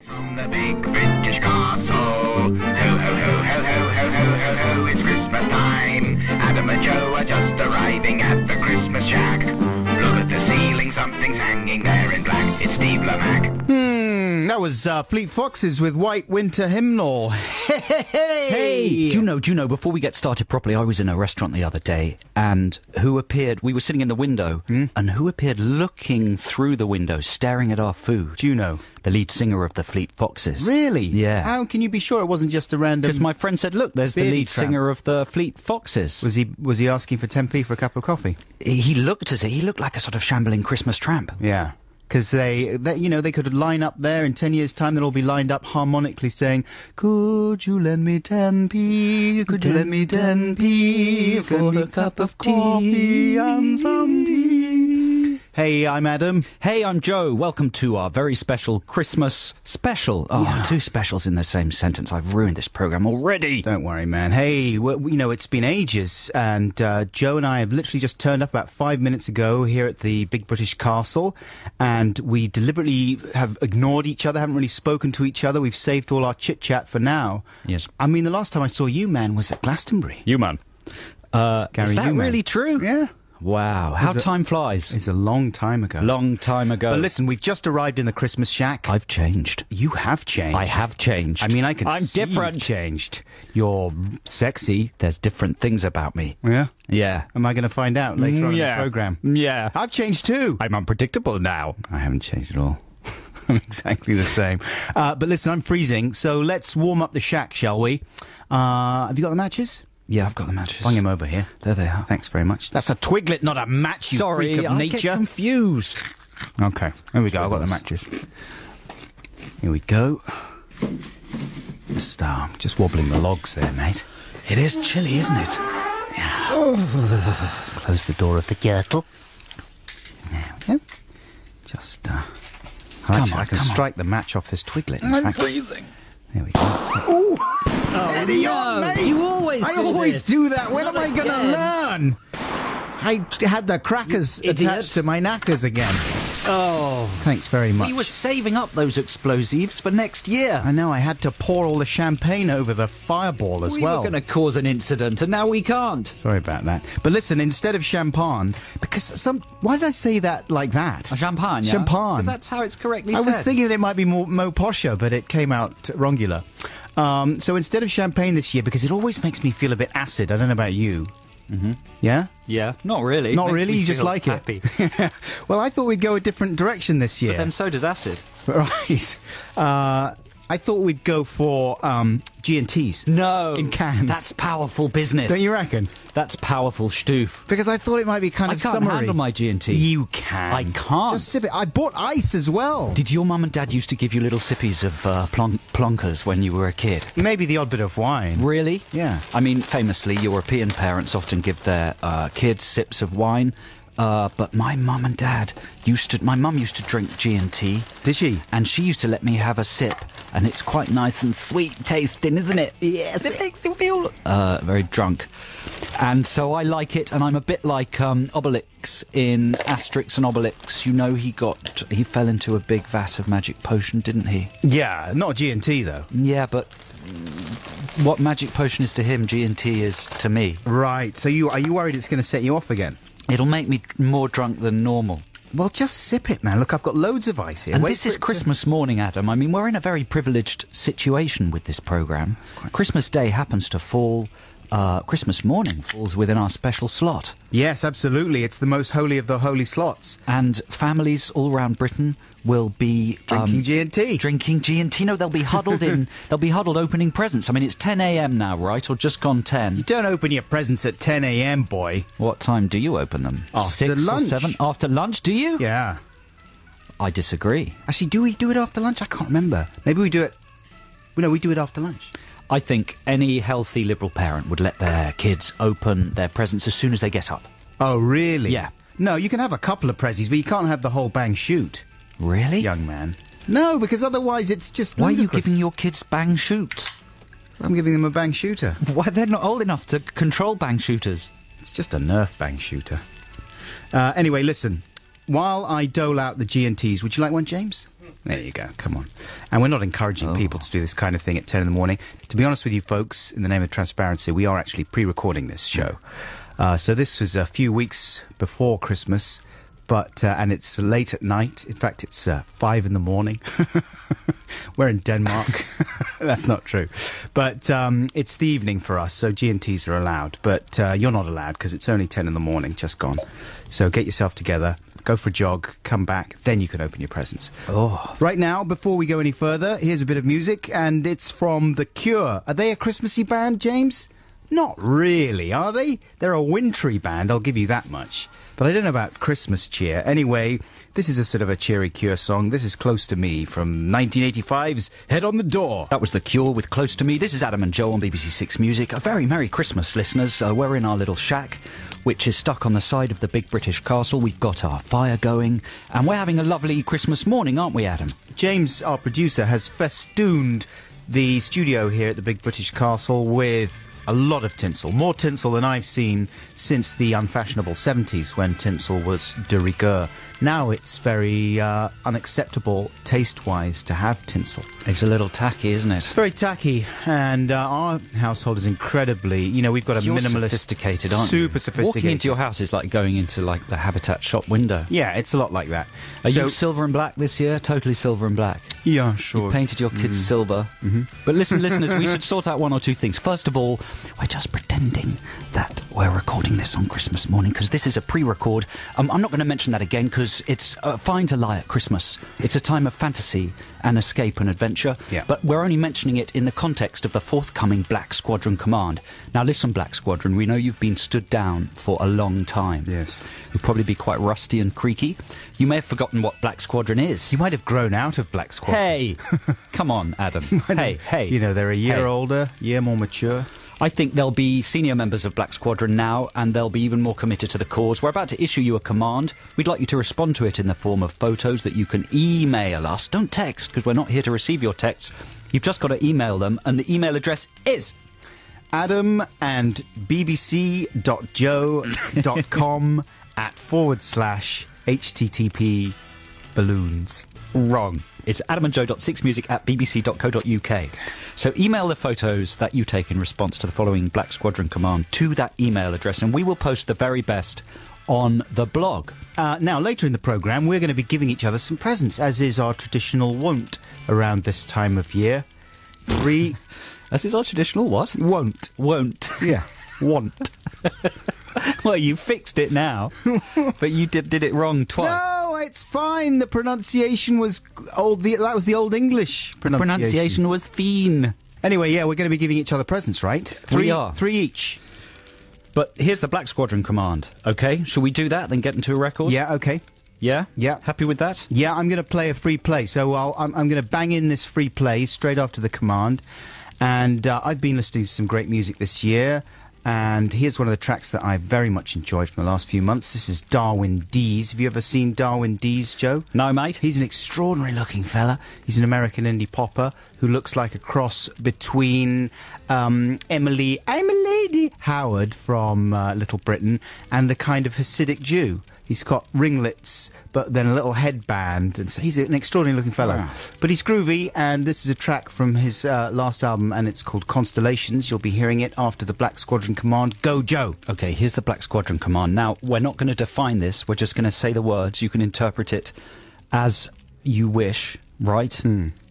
From the big British castle, ho, ho, ho, ho, ho, ho, ho, ho, ho, it's Christmas time. Adam and Joe are just arriving at the Christmas shack. Look at the ceiling, something's hanging there in black. It's Steve Lamack. That was Fleet Foxes with White Winter Hymnal. Hey, do you know, before we get started properly, I was in a restaurant the other day, and we were sitting in the window, and who appeared looking through the window, staring at our food? Juno. The lead singer of the Fleet Foxes. Really? Yeah. How can you be sure it wasn't just a random... Because my friend said, look, there's the lead singer of the Fleet Foxes. Was he asking for 10p for a cup of coffee? He looked like a sort of shambling Christmas tramp. Yeah. Because they could line up there in 10 years' time. They'll all be lined up harmonically saying, "Could you lend me 10p? Could you lend me 10p for a cup of coffee and some tea?" Hey, I'm Adam. Hey, I'm Joe. Welcome to our very special Christmas special. Oh, yeah. Two specials in the same sentence. I've ruined this program already. Don't worry, man. Hey, it's been ages, and Joe and I have literally just turned up about 5 minutes ago here at the Big British Castle, and we deliberately have ignored each other, haven't really spoken to each other. We've saved all our chit-chat for now. Yes. I mean, the last time I saw you, man, was at Glastonbury. You, man. Gary, is that really true? Yeah. Wow, how time flies. It's a long time ago. Long time ago. But listen, we've just arrived in the Christmas shack. I've changed. You have changed. I have changed. I mean, I can see different. You've changed. You're sexy. There's different things about me. Yeah? Yeah. Am I going to find out later on in the programme? Yeah. I've changed too. I'm unpredictable now. I haven't changed at all. I'm exactly the same. But listen, I'm freezing, so let's warm up the shack, shall we? Have you got the matches? Yeah, I've got the matches. Bung him over here. There they are. Thanks very much. That's a twiglet, not a match, you freak of nature. I get confused. Okay, here we go. I've got the matches. Here we go. Just wobbling the logs there, mate. It is chilly, isn't it? Yeah. Close the door of the girdle. There we go. Just, I can strike the match off this twiglet, in fact. freezing. There we go. Ooh! Steady on, mate! You always do that. When am I going to learn? I had the crackers attached to my knackers again. Oh. Thanks very much. We were saving up those explosives for next year. I know, I had to pour all the champagne over the fireball as well. We were going to cause an incident, and now we can't. Sorry about that. But listen, instead of champagne, because why did I say that like that? Champagne, yeah? Champagne. Because that's how it's correctly said. I was thinking that it might be more posher, but it came out wrongular. So instead of champagne this year, because it always makes me feel a bit acid, I don't know about you. Mm-hmm. Yeah? Yeah, not really. Not really? You just like happy. it? Well, I thought we'd go a different direction this year. But then so does acid. Right. I thought we'd go for G&Ts. No. In cans. That's powerful business. Don't you reckon? That's powerful stoof. Because I thought it might be kind of summery. I can't handle my G&T. You can. I can't. Just sip it. I bought ice as well. Did your mum and dad used to give you little sippies of plonkers when you were a kid? Maybe the odd bit of wine. Really? Yeah. I mean, famously, European parents often give their kids sips of wine. But my mum and dad my mum used to drink G&T. Did she? And she used to let me have a sip, and it's quite nice and sweet tasting, isn't it? Yes. It makes you feel very drunk. And so I like it, and I'm a bit like Obelix in Asterix and Obelix. You know, he fell into a big vat of magic potion, didn't he? Yeah, not G&T though. Yeah, but what magic potion is to him, G&T is to me. Right, so are you worried it's going to set you off again? It'll make me more drunk than normal. Well, just sip it, man. Look, I've got loads of ice here. And this is Christmas morning, Adam. I mean, we're in a very privileged situation with this programme. Christmas Day happens to fall... Christmas morning falls within our special slot. Yes, absolutely. It's the most holy of the holy slots. And families all around Britain will be... Drinking G&T. Drinking G&T. No, they'll be huddled in... They'll be huddled opening presents. I mean, it's 10 a.m. now, right? Or just gone 10. You don't open your presents at 10 a.m, boy. What time do you open them? After 6 lunch. or 7? After lunch, do you? Yeah. I disagree. Actually, do we do it after lunch? I can't remember. Maybe we do it... No, we do it after lunch. I think any healthy liberal parent would let their kids open their presents as soon as they get up. Oh, really? Yeah. No, you can have a couple of prezzies, but you can't have the whole bang shoot. Really? Young man. No, because otherwise it's just Why ludicrous. are you giving your kids bang shoots? I'm giving them a bang shooter. Why, they're not old enough to control bang shooters. It's just a Nerf bang shooter. Anyway, listen. While I dole out the G&Ts, would you like one, James? There you go, come on. And we're not encouraging people to do this kind of thing at 10 in the morning. To be honest with you folks, in the name of transparency, we are actually pre-recording this show. So this was a few weeks before Christmas, but and it's late at night. In fact, it's 5 in the morning. We're in Denmark. That's not true. But it's the evening for us, so G&Ts are allowed. But you're not allowed because it's only 10 in the morning, just gone. So get yourself together. Go for a jog, come back, then you can open your presents. Oh. Right now, before we go any further, here's a bit of music, and it's from The Cure. Are they a Christmassy band, James? Not really, are they? They're a wintry band, I'll give you that much. But I don't know about Christmas cheer. Anyway, this is a sort of a cheery Cure song. This is Close to Me from 1985's Head on the Door. That was The Cure with Close to Me. This is Adam and Joe on BBC Six Music. A very Merry Christmas, listeners. We're in our little shack, which is stuck on the side of the big British castle. We've got our fire going, and we're having a lovely Christmas morning, aren't we, Adam? James, our producer, has festooned the studio here at the big British castle with a lot of tinsel. More tinsel than I've seen since the unfashionable 70s when tinsel was de rigueur. Now it's very unacceptable taste-wise to have tinsel. It's a little tacky, isn't it? It's very tacky, and our household is incredibly... You know, we've got a You're minimalist... sophisticated, aren't you? Super sophisticated. Walking into your house is like going into, like, the Habitat shop window. Yeah, it's a lot like that. Are you silver and black this year? Totally silver and black. Yeah, sure. You painted your kids silver. Mm-hmm. But listen, listeners, we should sort out one or two things. First of all, we're just pretending that we're recording this on Christmas morning, because this is a pre-record. I'm not going to mention that again, because it's fine to lie at Christmas. It's a time of fantasy and escape and adventure. Yeah. But we're only mentioning it in the context of the forthcoming Black Squadron command. Now listen, Black Squadron, we know you've been stood down for a long time. Yes. You'll probably be quite rusty and creaky. You may have forgotten what Black Squadron is. You might have grown out of Black Squadron. Hey! Come on, Adam. Hey. You know, they're a year older, year more mature. I think there'll be senior members of Black Squadron now, and they'll be even more committed to the cause. We're about to issue you a command. We'd like you to respond to it in the form of photos that you can email us. Don't text, because we're not here to receive your texts. You've just got to email them, and the email address is Adam and bbc.joe.com @/HTTP balloons. wrong. It's adamandjoe.sixmusic@bbc.co.uk. So email the photos that you take in response to the following Black Squadron command to that email address, and we will post the very best on the blog. Now, later in the programme, we're going to be giving each other some presents, as is our traditional wont around this time of year. As is our traditional what? Won't. Yeah, want. Well, you fixed it now, but you did it wrong twice. No, it's fine. The pronunciation was old. That was the Old English pronunciation. Pronunciation was fine. Anyway, yeah, we're going to be giving each other presents, right? We are. 3 each. But here's the Black Squadron command, okay? Shall we do that, then get into a record? Yeah, okay. Yeah? Yeah. Happy with that? Yeah, I'm going to play a free play. So I'm going to bang in this free play straight after the command. And I've been listening to some great music this year. And here's one of the tracks that I very much enjoyed from the last few months. This is Darwin Dees. Have you ever seen Darwin Dees, Joe? No, mate. He's an extraordinary looking fella. He's an American indie popper who looks like a cross between Emily, I'm a Lady Howard from Little Britain, and the kind of Hasidic Jew. He's got ringlets, but then a little headband, and so he's an extraordinary looking fellow. Wow. But he's groovy, and this is a track from his last album, and it's called Constellations. You'll be hearing it after the Black Squadron command. Go, Joe! Okay, here's the Black Squadron command. Now, we're not going to define this, we're just going to say the words. You can interpret it as you wish, right?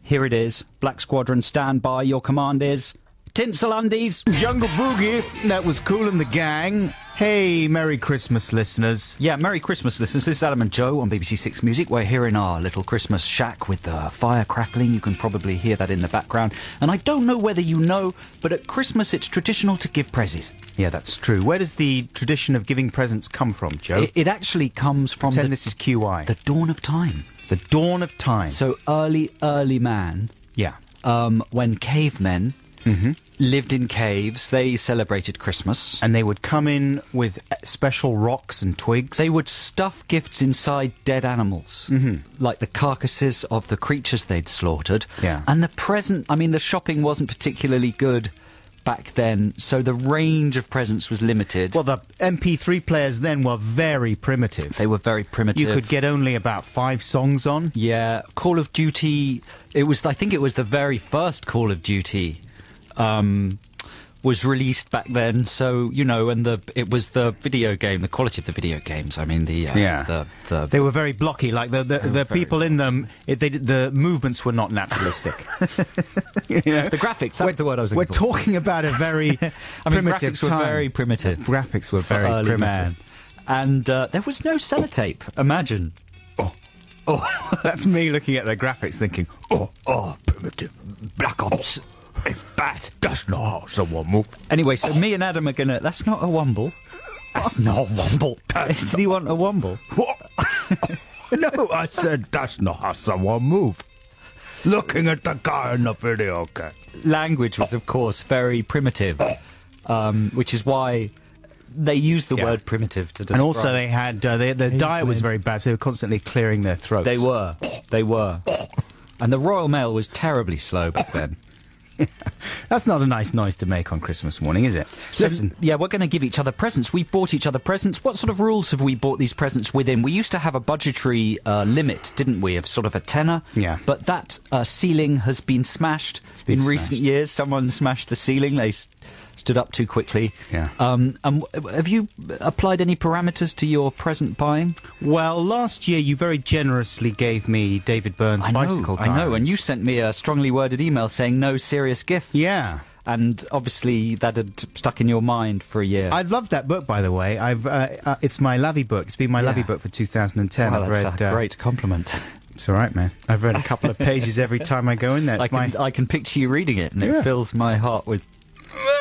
Here it is. Black Squadron, stand by. Your command is Tinsel Undies. Jungle Boogie, that was Cool and the Gang. Hey, Merry Christmas, listeners. Yeah, Merry Christmas, listeners. This is Adam and Joe on BBC Six Music. We're here in our little Christmas shack with the fire crackling. You can probably hear that in the background. And I don't know whether you know, but at Christmas it's traditional to give presents. Yeah, that's true. Where does the tradition of giving presents come from, Joe? It actually comes from this is QI. the dawn of time. The dawn of time. So early man, Yeah. when cavemen lived in caves, they celebrated Christmas. And they would come in with special rocks and twigs. They would stuff gifts inside dead animals, like the carcasses of the creatures they'd slaughtered. Yeah. And the present, I mean, the shopping wasn't particularly good back then, so the range of presents was limited. Well, the MP3 players then were very primitive. They were very primitive. You could get only about 5 songs on. Yeah, Call of Duty. I think it was the very first Call of Duty. Was released back then, so and it was the video game, the quality of the video games. I mean, they were very blocky. Like the people in them, the movements were not naturalistic. The graphics. That was the word I was looking for. We're talking about a very primitive graphics time. Were very primitive. Graphics were very primitive, man. And there was no sellotape. Imagine. Oh, that's me looking at the graphics, thinking, primitive. Black Ops. It's bad. That's not how someone moves. Anyway, so me and Adam are gonna... That's not a womble. That's not a womble. Did he want a womble? What? No, I said that's not how someone moves. Looking at the guy in the video, okay. Language was, of course, very primitive, which is why they used the word primitive to describe... And also they had... their diet was very bad, so they were constantly clearing their throats. They were. And the Royal Mail was terribly slow back then. That's not a nice noise to make on Christmas morning, is it? Listen. Yeah, we're going to give each other presents. We've bought each other presents. What sort of rules have we bought these presents within? We used to have a budgetary limit, didn't we, of sort of a tenner? Yeah. But that ceiling has been smashed in recent years. Someone smashed the ceiling. They stood up too quickly. Yeah. Have you applied any parameters to your present buying? Well, last year you very generously gave me David Byrne's bicycle diaries. I know, and you sent me a strongly worded email saying no serious gifts. Yeah. And obviously that had stuck in your mind for a year. I loved that book, by the way. It's my Lavy book. It's been my Lavy book for 2010. Well, that's a great compliment. It's all right, man. I've read a couple of pages every time I go in there. I can picture you reading it, and it fills my heart with...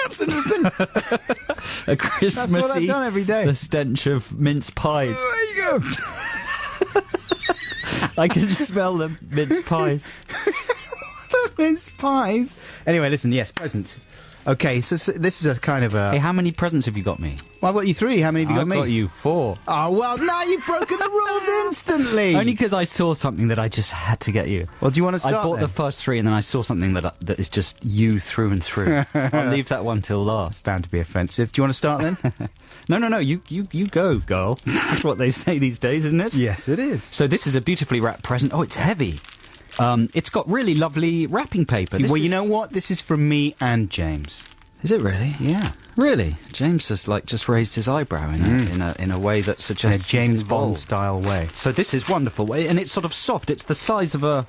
That's interesting. A Christmassy... That's what I've done every day. The stench of mince pies. There you go. I can smell the mince pies. The mince pies. Anyway, listen, yes, present. Okay, so this is a kind of a... Hey, how many presents have you got me? Well, I've got you 3. How many have you got me? I've got you 4. Oh, well, now you've broken the rules instantly. Only because I saw something that I just had to get you. Well, do you want to start I bought the first 3 and then I saw something that is just you through and through. I'll leave that one till last. It's bound to be offensive. Do you want to start then? No, you go, girl. That's what they say these days, isn't it? Yes, it is. So this is a beautifully wrapped present. Oh, it's heavy. It's got really lovely wrapping paper. You know what? This is from me and James. Is it really? Yeah. Really? James has just raised his eyebrow in a way that suggests in a James Bond style way. So this is wonderful, and it's sort of soft. It's the size of a...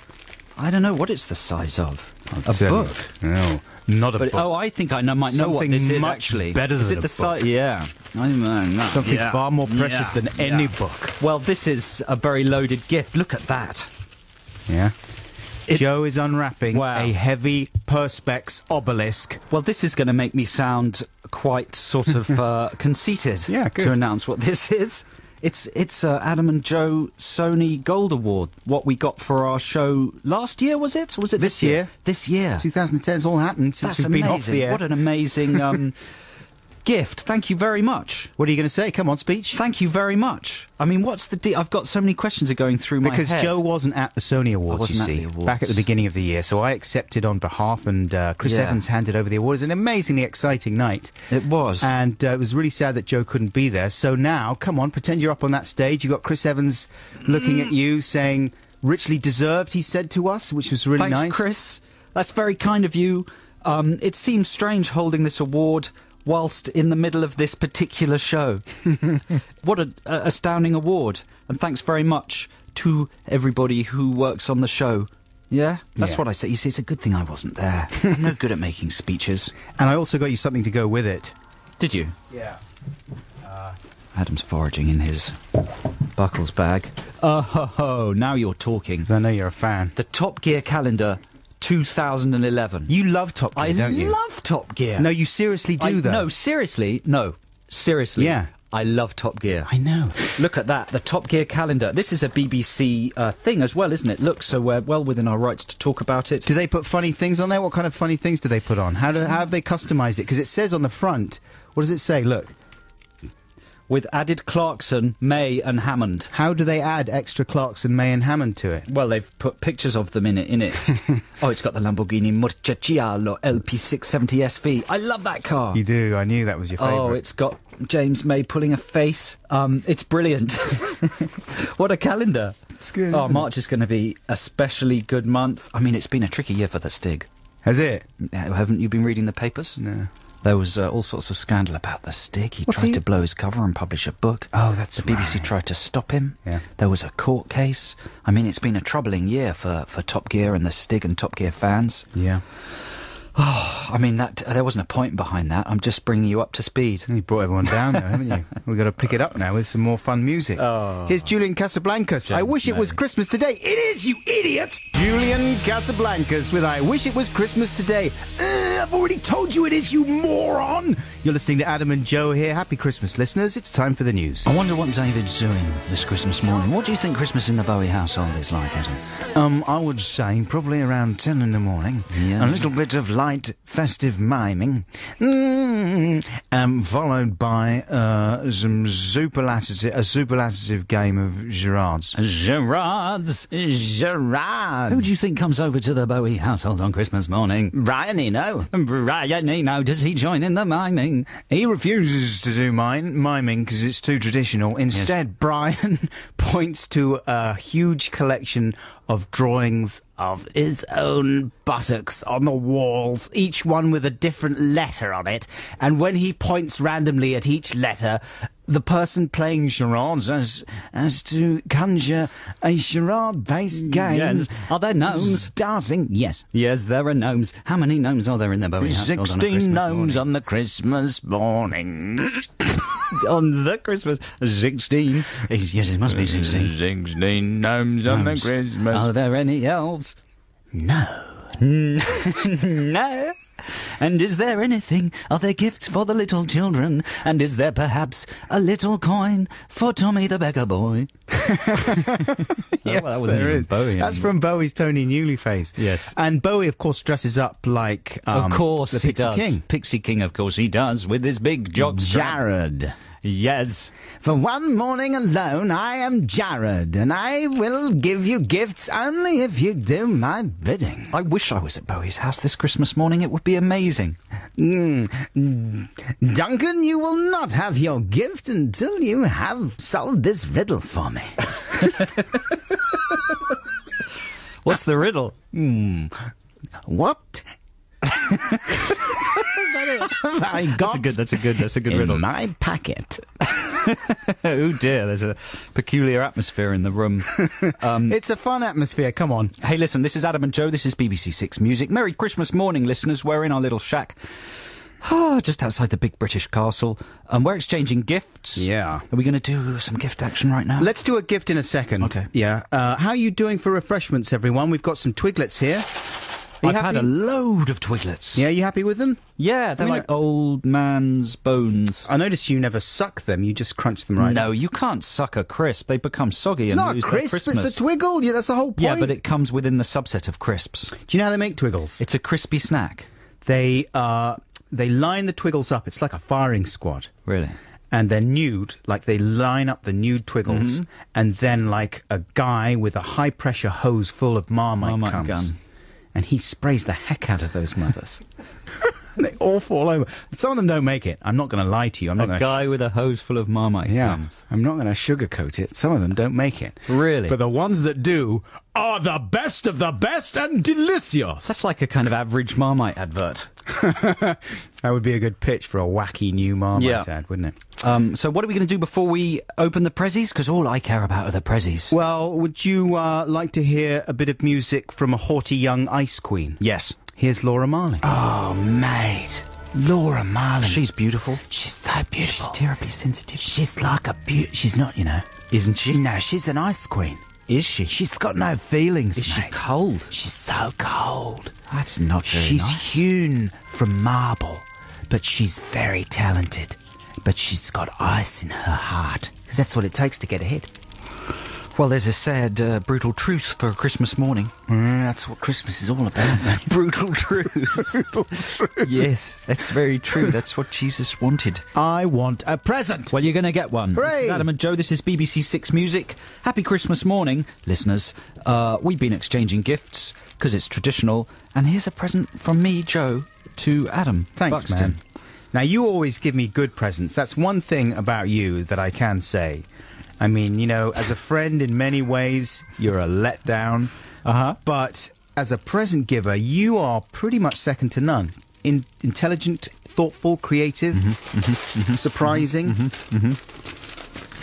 I don't know what it's the size of. A book. No, not a book. Oh, I think I might know what this is actually. Better is than it the a book. size? Yeah. Something far more precious than any book. Well, this is a very loaded gift. Look at that. Yeah. Joe is unwrapping a heavy Perspex obelisk. Well, this is going to make me sound quite sort of conceited to announce what this is. It's Adam and Joe Sony Gold Award, what we got for our show last year, was it? Or was it this year? This year. 2010 has all happened since we've been off the air. What an amazing... gift. Thank you very much. What are you going to say? Come on, speech. Thank you very much. I mean, what's the deal? I've got so many questions are going through my head. Because Joe wasn't at the Sony Awards, you see, back at the beginning of the year. So I accepted on behalf, and Chris Evans handed over the award. It was an amazingly exciting night. It was. And it was really sad that Joe couldn't be there. So now, come on, pretend you're up on that stage. You've got Chris Evans looking at you, saying, richly deserved, he said to us, which was really nice. Thanks, Chris. That's very kind of you. It seems strange holding this award whilst in the middle of this particular show. What an astounding award. And thanks very much to everybody who works on the show. Yeah? That's what I say. You see, it's a good thing I wasn't there. I'm no good at making speeches. And I also got you something to go with it. Did you? Yeah. Adam's foraging in his Buckles bag. Oh, now you're talking. 'Cause I know you're a fan. The Top Gear calendar 2011. You love Top Gear, don't you? I love Top Gear. No, you seriously do, though. No, seriously. No. Seriously. Yeah. I love Top Gear. I know. Look at that, the Top Gear calendar. This is a BBC thing as well, isn't it? Look, so we're well within our rights to talk about it. Do they put funny things on there? What kind of funny things do they put on? How have they customised it? Because it says on the front, what does it say? Look. with added Clarkson, May and Hammond. How do they add extra Clarkson, May and Hammond to it? Well, they've put pictures of them in it. Oh, it's got the Lamborghini Murcielago LP670 SV. I love that car. You do. I knew that was your favourite. Oh, it's got James May pulling a face. It's brilliant. What a calendar. It's good, Oh, isn't March is going to be a especially good month. I mean, it's been a tricky year for the Stig. Has it? Haven't you been reading the papers? No. There was all sorts of scandal about the Stig. He What's tried he- to blow his cover and publish a book. Oh, that's The BBC right. tried to stop him. Yeah. There was a court case. I mean, it's been a troubling year for Top Gear and the Stig and Top Gear fans. Yeah. I mean, there wasn't a point behind that. I'm just bringing you up to speed. You brought everyone down, though, haven't you? We've got to pick it up now with some more fun music. Oh. Here's Julian Casablancas. I James wish it was May. Christmas today. It is, you idiot! Julian Casablancas with I Wish It Was Christmas Today. I've already told you it is, you moron! You're listening to Adam and Joe here. Happy Christmas, listeners. It's time for the news. I wonder what David's doing this Christmas morning. What do you think Christmas in the Bowie household is like, Adam? I would say probably around 10 in the morning. Yeah. A little bit of light festive miming. Followed by a superlative game of charades. Gerards. Charades. Who do you think comes over to the Bowie household on Christmas morning? Brian Eno. Brian Eno. Does he join in the miming? He refuses to do miming because it's too traditional. Instead, Brian points to a huge collection of drawings of his own buttocks on the walls, each one with a different letter on it. And when he points randomly at each letter, the person playing charades has to conjure a charade-based game. Yes. Are there gnomes? Starting, yes. Yes, there are gnomes. How many gnomes are there in the Bowie household on a 16 Christmas gnomes morning? on the Christmas morning. On the Christmas 16. Yes, it must be 16. 16 gnomes on the Gnomes. Christmas. Are there any elves? No. No. And is there anything? Are there gifts for the little children? And is there perhaps a little coin for Tommy the beggar boy? Yes, well, that wasn't there even is. Bowie, That's anymore. from Bowie's Tony Newley Face. Yes. And Bowie, of course, dresses up like Of course the he Pixie does. King. Pixie King, of course he does, with his big jockstrap. Jared. Yes. For one morning alone, I am Jared, and I will give you gifts only if you do my bidding. I wish I was at Bowie's house this Christmas morning. It would be amazing. Duncan, you will not have your gift until you have solved this riddle for me. What's the riddle? What? I got That's a good in riddle. my packet. Oh dear, there's a peculiar atmosphere in the room. It's a fun atmosphere, come on. Hey, listen, this is Adam and Joe. This is BBC Six Music. Merry Christmas morning, listeners. We're in our little shack just outside the big British castle, and we're exchanging gifts. Yeah. Are we going to do some gift action right now? Let's do a gift in a second. Okay. Yeah. How are you doing for refreshments, everyone? We've got some Twiglets here. Are you I've had happy? a load of Twiglets. Yeah, you happy with them? Yeah, they're I mean, like old man's bones. I notice you never suck them, you just crunch them right No, up. you can't suck a crisp. They become soggy It's and not a lose their crisp, crispness. it's a twiggle. Yeah, that's the whole point. Yeah, but it comes within the subset of crisps. Do you know how they make twiggles? It's a crispy snack. They line the twiggles up. It's like a firing squad. Really? And they're nude, like they line up the nude twiggles, and then like a guy with a high-pressure hose full of Marmite comes. gun. And he sprays the heck out of those mothers. They all fall over. Some of them don't make it. I'm not going to lie to you. I'm not A going guy with a hose full of Marmite gums. I'm not going to sugarcoat it. Some of them don't make it. Really? But the ones that do are the best of the best and delicious. That's like a kind of average Marmite advert. That would be a good pitch for a wacky new Marmite ad, wouldn't it? So what are we going to do before we open the prezzies? Because all I care about are the prezzies. Well, would you like to hear a bit of music from a haughty young ice queen? Yes. Here's Laura Marling. Oh, mate. Laura Marling. She's beautiful. She's so beautiful. She's terribly sensitive. She's like a She's not, you know. Isn't she? No, she's an ice queen. Is she? She's got no feelings, Is she mate. cold? She's so cold. That's not very She's nice. hewn from marble, but she's very talented. But she's got ice in her heart, because that's what it takes to get ahead. Well, there's a sad, brutal truth for Christmas morning. That's what Christmas is all about, man. Brutal truth. Brutal truth. Yes, that's very true. That's what Jesus wanted. I want a present. Well, you're going to get one. Hooray! This is Adam and Joe. This is BBC Six Music. Happy Christmas morning, listeners. We've been exchanging gifts because it's traditional. And here's a present from me, Joe, to Adam. Thanks, Buxton. man. Now, you always give me good presents. That's one thing about you that I can say. I mean, you know, as a friend in many ways, you're a letdown. Uh-huh. But as a present giver, you are pretty much second to none. Intelligent, thoughtful, creative, surprising.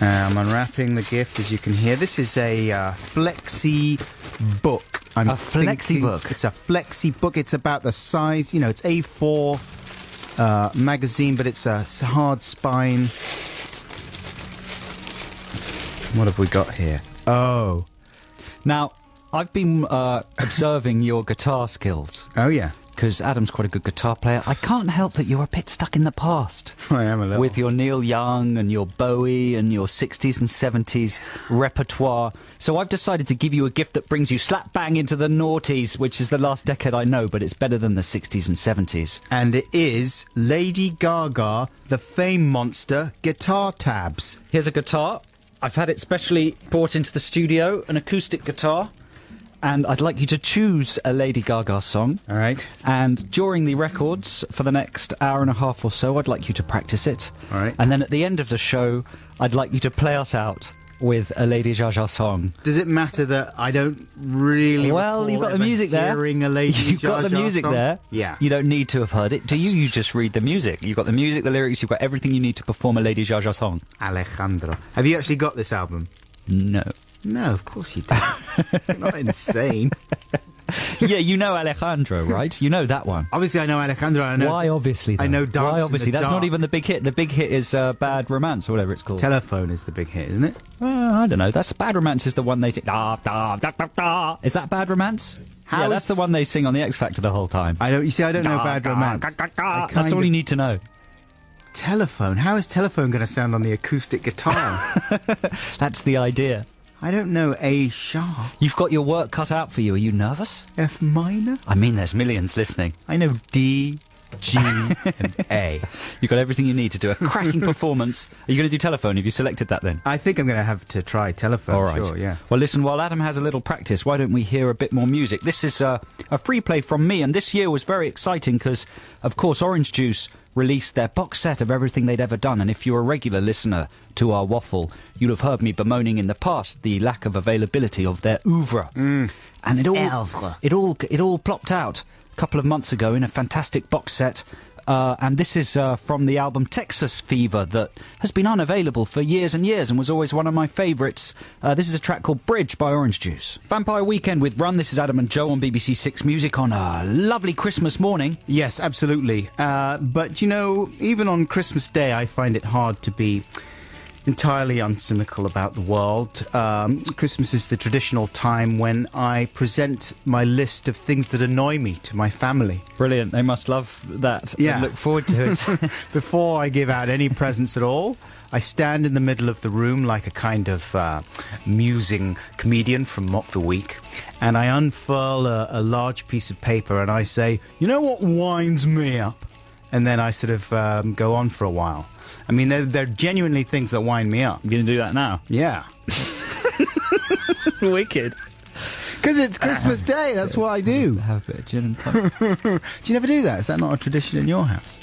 I'm unwrapping the gift, as you can hear. This is a flexi book. A flexi book? It's a flexi book. It's about the size, you know, it's A4 magazine, but it's a hard spine. What have we got here? Oh. Now, I've been observing your guitar skills. Oh, yeah. Because Adam's quite a good guitar player. I can't help that you're a bit stuck in the past. I am a little. With your Neil Young and your Bowie and your 60s and 70s repertoire. So I've decided to give you a gift that brings you slap bang into the noughties, which is the last decade I know, but it's better than the 60s and 70s. And it is Lady Gaga, the Fame Monster guitar tabs. Here's a guitar. I've had it specially brought into the studio, an acoustic guitar. And I'd like you to choose a Lady Gaga song. All right. And during the records, for the next hour and a half or so, I'd like you to practice it. All right. And then at the end of the show, I'd like you to play us out with a Lady Gaga song. Does it matter that I don't really Well, you've got the music there. Hearing a Lady You've got the Gaga music song? there. Yeah. You don't need to have heard it. Do you? You just read the music. You've got the music, the lyrics, you've got everything you need to perform a Lady Gaga song. Alejandro. Have you actually got this album? No. No, of course you don't. You're not insane. Yeah, you know Alejandro, right? You know that one. Obviously, I know Alejandro. I know. Why obviously, though? I know Dance Why in obviously? the That's Dark. not even the big hit. The big hit is Bad Romance, or whatever it's called. Telephone is the big hit, isn't it? I don't know. That's Bad Romance is the one they sing. Da, da, da, da, da. Is that Bad Romance? How yeah, is- that's the one they sing on the X Factor the whole time. I don't. You see, I don't know Da, Bad da, Romance. da, da, da. I That's kind all of- you need to know. Telephone. How is telephone going to sound on the acoustic guitar? That's the idea. I don't know A sharp, You've got your work cut out for you. Are you nervous? F minor. I mean, there's millions listening. I know D, G, and A. You've got everything you need to do a cracking performance. Are you going to do telephone? Have you selected that then? I think I'm going to have to try telephone. All right. Sure, yeah. Well, listen, while Adam has a little practice, why don't we hear a bit more music? This is a free play from me, and this year was very exciting because, of course, Orange Juice released their box set of everything they'd ever done, and if you're a regular listener to our waffle, you'll have heard me bemoaning in the past the lack of availability of their oeuvre. And it all plopped out a couple of months ago in a fantastic box set. And this is from the album Texas Fever that has been unavailable for years and years and was always one of my favourites. This is a track called Bridge by Orange Juice. Vampire Weekend with Run. This is Adam and Joe on BBC Six Music on a lovely Christmas morning. Yes, absolutely. But, you know, even on Christmas Day, I find it hard to be entirely uncynical about the world. Christmas is the traditional time when I present my list of things that annoy me to my family. Brilliant. They must love that. Yeah. I look forward to it. Before I give out any presents at all, I stand in the middle of the room like a kind of musing comedian from Mock the Week, and I unfurl a large piece of paper and I say, you know what winds me up? And then I sort of go on for a while. I mean, they're genuinely things that wind me up. You're going to do that now? Yeah. Wicked. Because it's Christmas Day, that's what I do. Have a bit of gin and tonic. Do you never do that? Is that not a tradition in your house?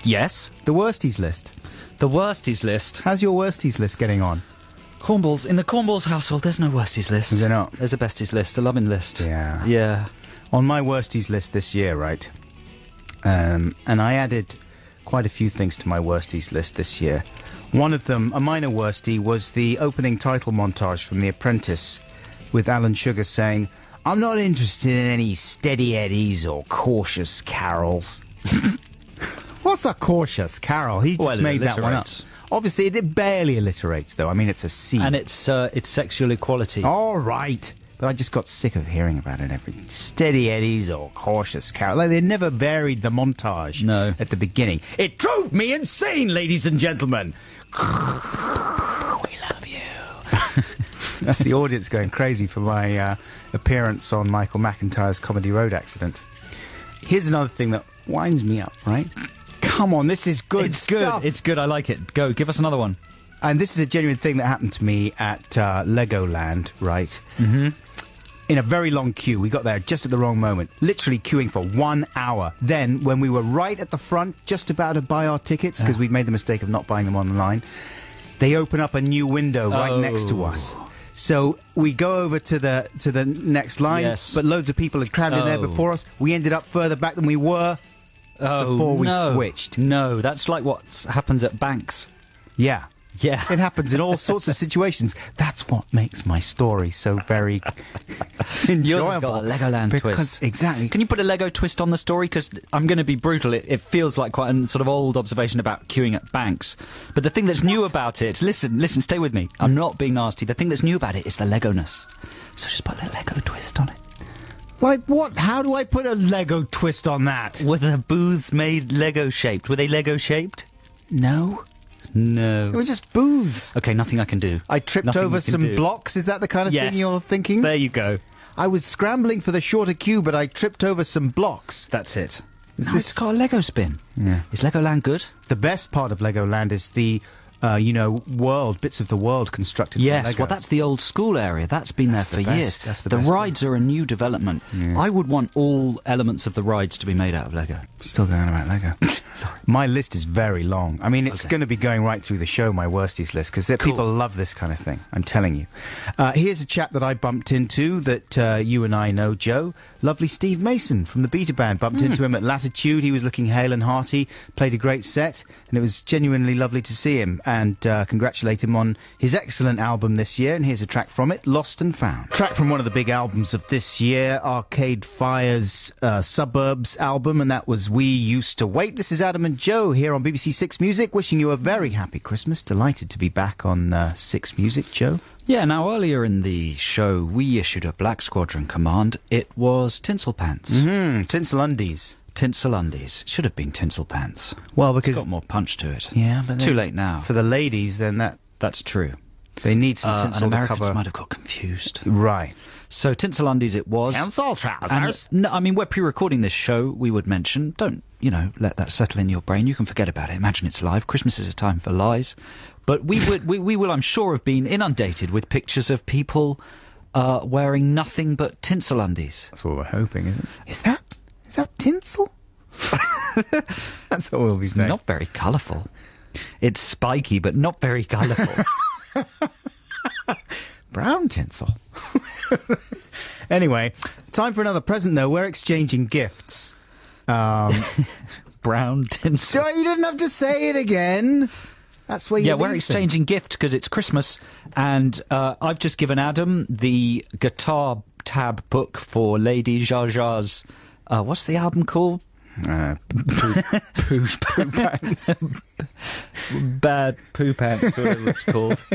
Yes. The worsties list. The worsties list. How's your worsties list getting on? Cornballs. In the Cornballs household, there's no worsties list. Is there not? There's a besties list, a loving list. Yeah. Yeah. On my worsties list this year, right? And I added quite a few things to my worsties list this year. One of them, a minor worstie, was the opening title montage from The Apprentice with Alan Sugar saying, I'm not interested in any steady eddies or cautious carols. What's a cautious carol? He just made that one up. Obviously, it barely alliterates, though. I mean, it's a C. And it's sexual equality. All right. But I just got sick of hearing about it every steady eddies or cautious carol. Like, they never varied the montage at the beginning. It drove me insane, ladies and gentlemen. We love you. That's the audience going crazy for my appearance on Michael McIntyre's Comedy Road Accident. Here's another thing that winds me up, right? Come on, this is good stuff. It's good. I like it. Go, give us another one. And this is a genuine thing that happened to me at Legoland, right? Mm-hmm. In a very long queue. We got there just at the wrong moment. Literally queuing for 1 hour. Then, when we were right at the front, just about to buy our tickets, because we'd made the mistake of not buying them online, they open up a new window right next to us. So we go over to the next line, but loads of people had crowded in there before us. We ended up further back than we were before we switched. No, that's like what happens at banks. Yeah. Yeah. It happens in all sorts of situations. That's what makes my story so very enjoyable. Yours has got a Legoland twist. Exactly. Can you put a Lego twist on the story? Because I'm going to be brutal. It feels like quite a sort of old observation about queuing at banks. But the thing that's new about it... Listen, stay with me. I'm not being nasty. The thing that's new about it is the Lego-ness. So just put a Lego twist on it. Like what? How do I put a Lego twist on that? Were the booths made Lego-shaped? Were they Lego-shaped? No. No. They were just booths. Okay, nothing I can do. I tripped over some blocks. Is that the kind of thing you're thinking? There you go. I was scrambling for the shorter queue, but I tripped over some blocks. That's it. It's got a Lego spin. Yeah. Is Legoland good? The best part of Legoland is the, bits of the world constructed from Yes, Lego. well, that's the old school area. That's been there for years. That's the the best rides are a new development. Yeah. I would want all elements of the rides to be made out of Lego. Still going on about Lego. Sorry. My list is very long. I mean, it's going to be going right through the show, my worsties list, because people love this kind of thing. I'm telling you. Here's a chap that I bumped into that you and I know, Joe. Lovely Steve Mason from the Beta Band. Bumped into him at Latitude. He was looking hale and hearty, played a great set, and it was genuinely lovely to see him and congratulate him on his excellent album this year. And here's a track from it, Lost and Found. Track from one of the big albums of this year, Arcade Fire's Suburbs album, and that was We Used to Wait. This is Adam and Joe here on BBC Six Music, wishing you a very happy Christmas. Delighted to be back on Six Music, Joe. Yeah, now earlier in the show, we issued a Black Squadron command. It was Tinsel Pants. Tinsel Undies. Tinsel Undies. Should have been Tinsel Pants. Well, because... It's got more punch to it. Yeah, but... Too late now. For the ladies, then That's true. They need some tinsel and to Americans cover... might have got confused. Right. So Tinsel Undies it was. Tinsel trousers. No, I mean, we're pre-recording this show, we would mention. Don't, let that settle in your brain. You can forget about it. Imagine it's live. Christmas is a time for lies. But we will, I'm sure, have been inundated with pictures of people wearing nothing but tinsel undies. That's what we're hoping, isn't it? Is that tinsel? That's what we'll be saying. Not very colourful. It's spiky, but not very colourful. Brown tinsel. Anyway, time for another present, though. We're exchanging gifts. Brown tinsel. You didn't have to say it again. That's where you we're exchanging gifts because it's Christmas, and I've just given Adam the guitar tab book for Lady Jaja's. What's the album called? Poo pants. Bad poo pants, whatever it's called.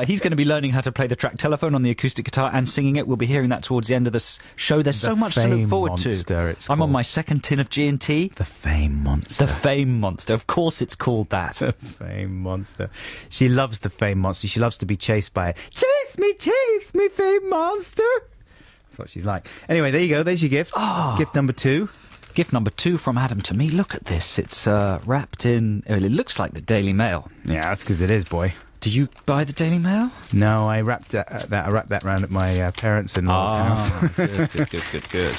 He's going to be learning how to play the track Telephone on the acoustic guitar and singing it. We'll be hearing that towards the end of this show. There's so much to look forward to. I'm on my second tin of G&T. The Fame Monster. The Fame Monster. Of course it's called that. The Fame Monster. She loves the Fame Monster. She loves to be chased by it. Chase me, Fame Monster. That's what she's like. Anyway, there you go. There's your gift. Gift number 2. Gift number 2 from Adam to me. Look at this. It's wrapped in... Well, it looks like the Daily Mail. Yeah, that's because it is, boy. Did you buy the Daily Mail? No, I wrapped that round at my parents-in-law's house. Good.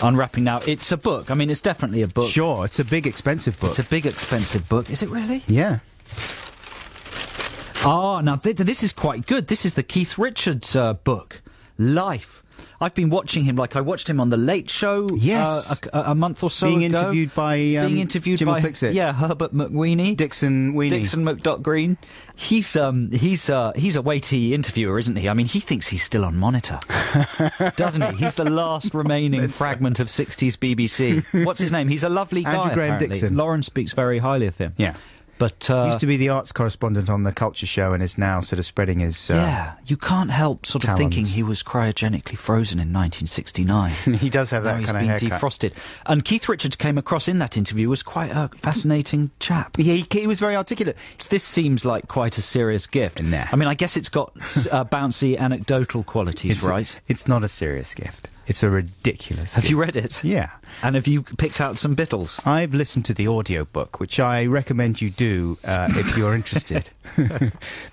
Unwrapping now. It's a book. I mean, it's definitely a book. Sure, it's a big, expensive book. It's a big, expensive book. Is it really? Yeah. Now this is quite good. This is the Keith Richards book, Life. I've been watching him, like I watched him on The Late Show a month or so ago. Being interviewed by Jim by Fix-It. Yeah, Herbert McWeeny. Dixon McDock-Green. He's a weighty interviewer, isn't he? I mean, he thinks he's still on Monitor. Doesn't he? He's the last remaining fragment of 60s BBC. What's his name? He's a lovely guy, Andrew Graham apparently. Dixon. Lauren speaks very highly of him. Yeah. But He used to be the arts correspondent on the Culture Show and is now sort of spreading his... yeah, you can't help sort of talents. thinking he was cryogenically frozen in 1969. He does have Now that he's kind of been haircut. defrosted. And Keith Richards came across in that interview as quite a fascinating chap. Yeah, he was very articulate. This seems like quite a serious gift. Nah. I mean, I guess it's got bouncy anecdotal qualities, right? It's not a serious gift. It's a ridiculous Have gift. you read it? Yeah. And have you picked out some bittles? I've listened to the audiobook, which I recommend you do if you're interested.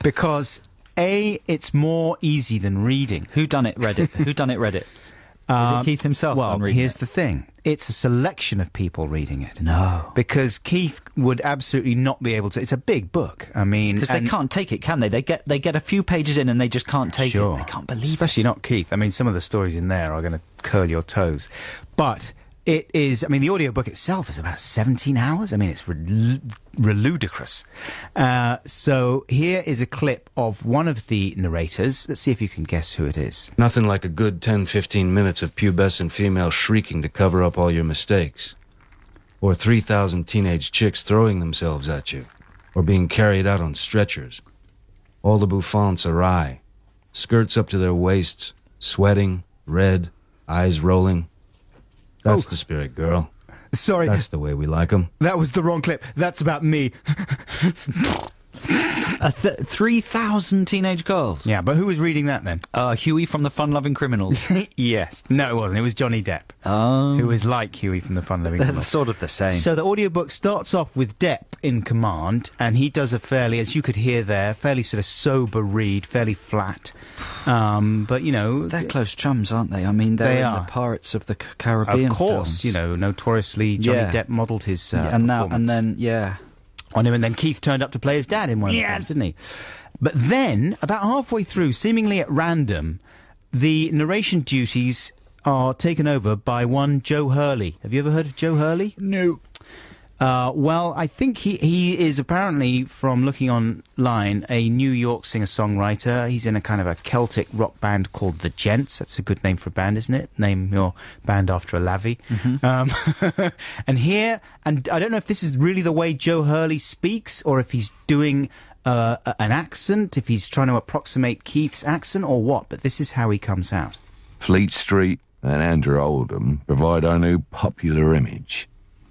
Because, A, it's more easy than reading. Who done it? Read it? Who done it? Read it? Is it Keith himself? Well, done reading here's it? the thing. It's a selection of people reading it. No. Because Keith would absolutely not be able to... It's a big book. I mean... Because they can't take it, can they? They get a few pages in and they just can't take Sure. it. They can't believe Especially it. not Keith. I mean, some of the stories in there are going to curl your toes. But it is... I mean, the audiobook itself is about 17 hours. I mean, it's ludicrous. So here is a clip of one of the narrators. Let's see if you can guess who it is. Nothing like a good 10-15 minutes of pubescent female shrieking to cover up all your mistakes. Or 3,000 teenage chicks throwing themselves at you. Or being carried out on stretchers. All the bouffants awry. Skirts up to their waists, sweating, red, eyes rolling. That's the spirit, girl. Sorry, That's the way we like 'em. that was the wrong clip. That's about me. 3,000 teenage girls. Yeah, but who was reading that then? Huey from the Fun-Loving Criminals. Yes. No, it wasn't. It was Johnny Depp, who was like Huey from the Fun Living They're Criminals. sort of the same. So the audiobook starts off with Depp in command, and he does a fairly, as you could hear there, fairly sort of sober read, fairly flat. But, you know... They're close chums, aren't they? I mean, they're They in are. the Pirates of the Caribbean Of course, films. you know, notoriously Johnny Yeah. Depp modelled his and performance then, yeah. on him, and then Keith turned up to play his dad in one of the films, didn't he? But then, about halfway through, seemingly at random, the narration duties are taken over by one Joe Hurley. Have you ever heard of Joe Hurley? No. Well, I think he is apparently, from looking online, a New York singer-songwriter. He's in a kind of a Celtic rock band called The Gents. That's a good name for a band, isn't it? Name your band after a lavvy. And I don't know if this is really the way Joe Hurley speaks, or if he's doing an accent, if he's trying to approximate Keith's accent, or what, but this is how he comes out. Fleet Street and Andrew Oldham provide our new popular image.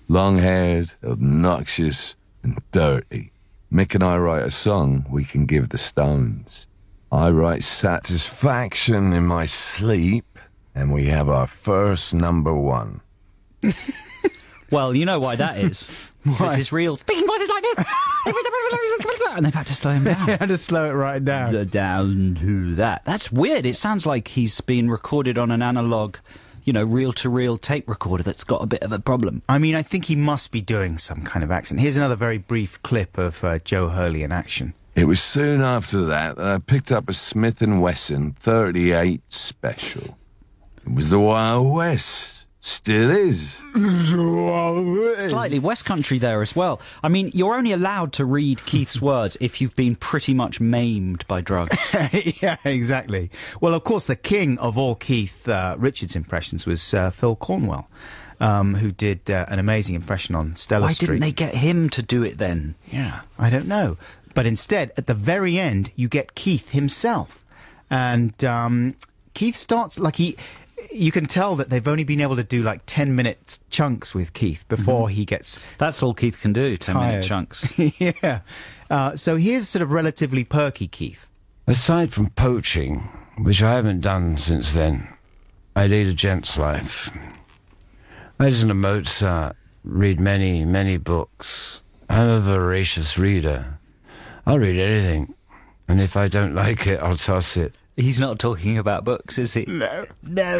Long-haired, obnoxious, and dirty. Mick and I write a song we can give the Stones. I write Satisfaction in my sleep, and we have our first #1. Well, you know why that is. Because his real speaking voice is like this. And they've had to slow him down. Had to slow it right down. Down to that. That's weird. It sounds like he's been recorded on an analog, you know, reel-to-reel tape recorder that's got a bit of a problem. I mean, I think he must be doing some kind of accent. Here's another very brief clip of Joe Hurley in action. It was soon after that I picked up a Smith & Wesson 38 Special. It was the Wild West. Still is. Slightly West Country there as well. I mean, you're only allowed to read Keith's words if you've been pretty much maimed by drugs. Yeah, exactly. Well, of course, the king of all Keith Richards impressions was Phil Cornwell, who did an amazing impression on Stella Why Street. didn't they get him to do it then? Yeah, I don't know. But instead, at the very end, you get Keith himself. And Keith starts, like you can tell that they've only been able to do like 10-minute chunks with Keith before he gets That's all Keith can do, 10-minute tired. chunks. Yeah. So here's sort of relatively perky Keith. Aside from poaching, which I haven't done since then, I lead a gent's life. I listen to Mozart, read many, many books. I'm a voracious reader. I'll read anything, and if I don't like it, I'll toss it. He's not talking about books, is he? No. No.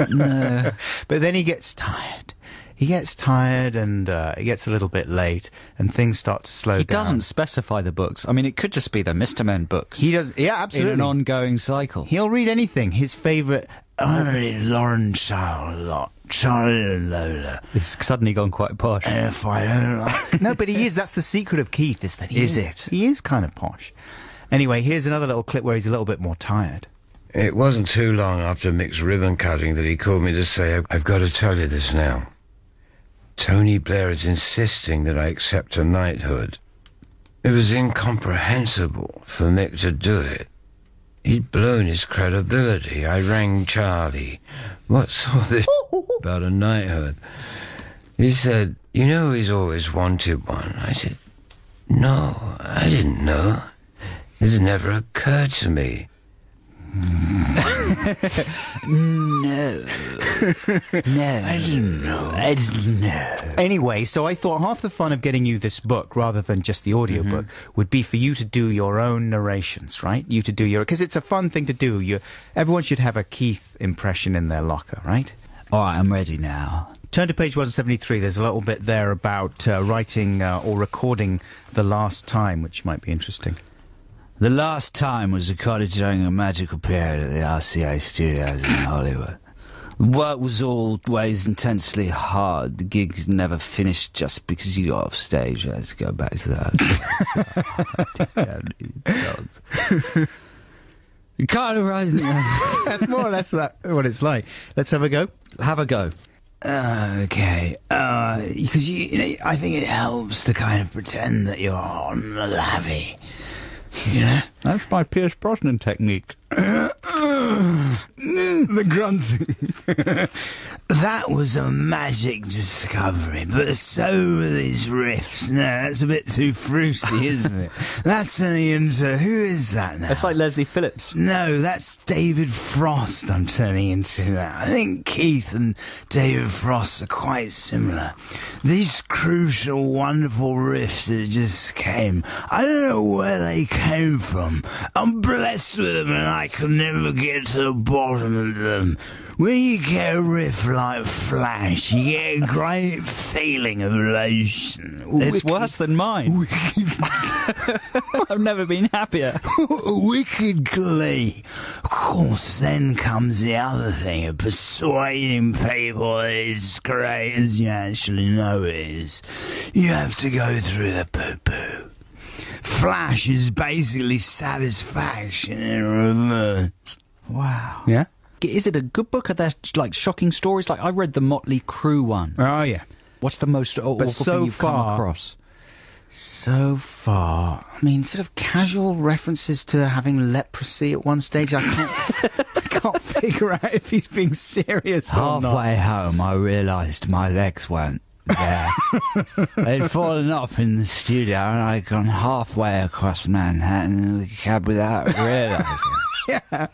No. But then he gets tired. He gets tired and it gets a little bit late and things start to slow He down. doesn't specify the books. I mean, it could just be the Mr. Men books. He does, yeah, in absolutely. an ongoing cycle. He'll read anything. His favourite... I read Lauren Shaw a lot. Charlie and Lola. It's suddenly gone quite posh. If I don't like... No, but he is. That's the secret of Keith, is that he Is it? He is kind of posh. Anyway, here's another little clip where he's a little bit more tired. It wasn't too long after Mick's ribbon cutting that he called me to say, I've got to tell you this now. Tony Blair is insisting that I accept a knighthood. It was incomprehensible for Mick to do it. He'd blown his credibility. I rang Charlie. What's all this about a knighthood? He said, you know he's always wanted one. I said, no, I didn't know. This never occurred to me. No. No. I didn't know. Anyway, so I thought half the fun of getting you this book, rather than just the audiobook, would be for you to do your own narrations, right? You to do your... Because it's a fun thing to do. Everyone should have a Keith impression in their locker, right? All right, I'm ready now. Turn to page 173. There's a little bit there about writing or recording the last time, which might be interesting. The last time was recorded during a magical period at the RCA studios in Hollywood. The work was always intensely hard. The gigs never finished just because you got off stage. Let's go back to that. You can't write it. That's more or less what it's like. Let's have a go. Have a go. Okay. Because I think it helps to kind of pretend that you're on the lavvy. You know? That's my Pierce Brosnan technique. The grunting. That was a magic discovery, but so were these riffs. No, that's a bit too fruity, isn't it? That's turning into... Who is that now? It's like Leslie Phillips. No, that's David Frost I'm turning into now. I think Keith and David Frost are quite similar. These crucial, wonderful riffs that just came. I don't know where they came from. I'm blessed with them and I can never get to the bottom of them. When you get a riff like Flash, you get a great feeling of elation. It's worse than mine. I've never been happier. Wicked glee. Of course, then comes the other thing of persuading people that it's great as you actually know it is. You have to go through the poo-poo. Flash is basically satisfaction in reverse. Wow. Yeah? Is it a good book? Are there, like, shocking stories? Like, I read the Motley Crue one. Oh, yeah. What's the most awful thing you've come across? So far, I mean, sort of casual references to having leprosy at one stage. I can't figure out if he's being serious or not. Halfway home, I realised my legs weren't there. They'd fallen off in the studio, and I'd gone halfway across Manhattan in the cab without realising. Yeah.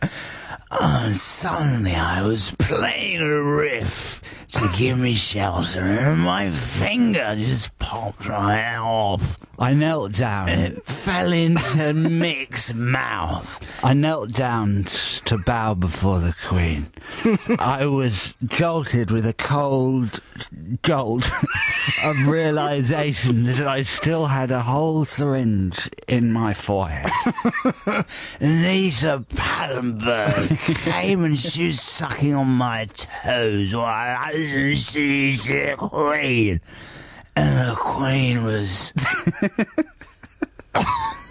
And suddenly I was playing a riff to give me shelter, and my finger just popped right off. I knelt down. It fell into Mick's mouth. I knelt down to bow before the Queen. I was jolted with a cold jolt of realisation that I still had a whole syringe in my forehead. Anita Pattenberg came and she was sucking on my toes while I listened to the Queen. And the Queen was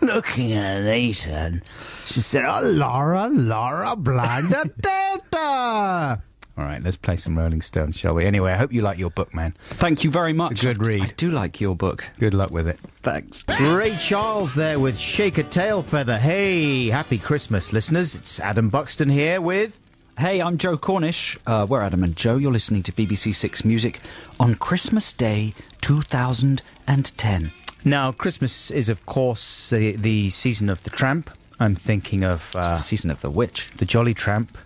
looking at Anita and she said, "Oh, Laura, blanda data." All right, let's play some Rolling Stones, shall we? Anyway, I hope you like your book, man. Thank you very much. It's a good read. I do like your book. Good luck with it. Thanks. Ray Charles there with Shake a Tail Feather. Hey, happy Christmas, listeners. It's Adam Buxton here with... Hey, I'm Joe Cornish. We're Adam and Joe. You're listening to BBC Six Music on Christmas Day 2010. Now, Christmas is, of course, the season of the tramp. I'm thinking of... It's the season of the witch. The Jolly Tramp.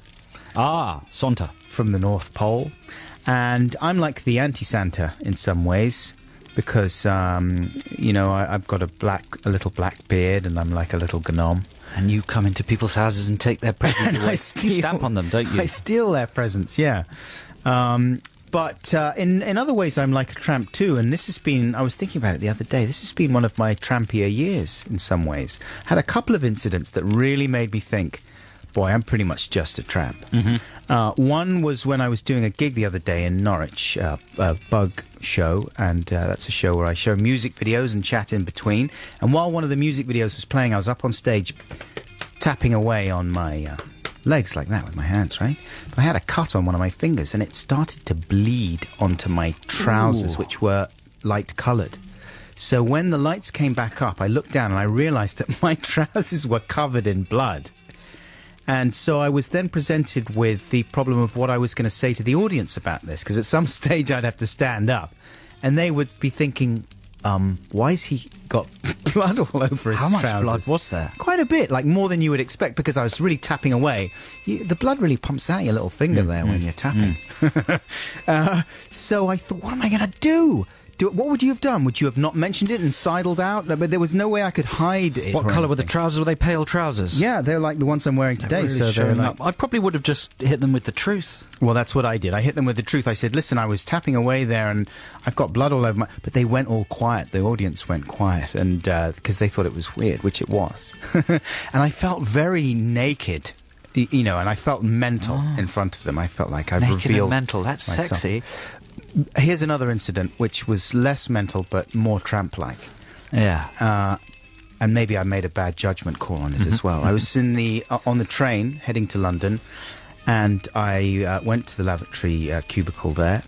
Ah, Santa. From the North Pole. And I'm like the anti-Santa in some ways because, you know, I've got a little black beard and I'm like a little gnome. And you come into people's houses and take their presents away. You stamp on them, don't you? I steal their presents, yeah. But in other ways, I'm like a tramp too. And this has been, I was thinking about it the other day, this has been one of my trampier years in some ways. Had a couple of incidents that really made me think, boy, I'm pretty much just a tramp. Mm-hmm. One was when I was doing a gig the other day in Norwich, a Bug show, and that's a show where I show music videos and chat in between. And while one of the music videos was playing, I was up on stage tapping away on my legs like that with my hands, right? But I had a cut on one of my fingers, and it started to bleed onto my trousers, which were light-coloured. So when the lights came back up, I looked down and I realised that my trousers were covered in blood. And so I was then presented with the problem of what I was going to say to the audience about this, because at some stage I'd have to stand up, and they would be thinking, why has he got blood all over his trousers? How much blood was there? Quite a bit, like more than you would expect, because I was really tapping away. The blood really pumps out your little finger there when you're tapping. So I thought, what am I going to do? What would you have done? Would you have not mentioned it and sidled out? But there was no way I could hide it. What colour were the trousers? Were they pale trousers? Yeah, they're like the ones I'm wearing today. Really so they're like... I probably would have just hit them with the truth. Well, that's what I did. I hit them with the truth. I said, listen, I was tapping away there and I've got blood all over my... But they went all quiet. The audience went quiet, and because they thought it was weird, which it was. And I felt very naked, and I felt mental in front of them. I felt like I've Naked revealed and mental. That's myself. sexy. Here's another incident which was less mental but more tramp-like. Yeah. And maybe I made a bad judgment call on it as well. I was on the train heading to London, and I went to the lavatory cubicle there,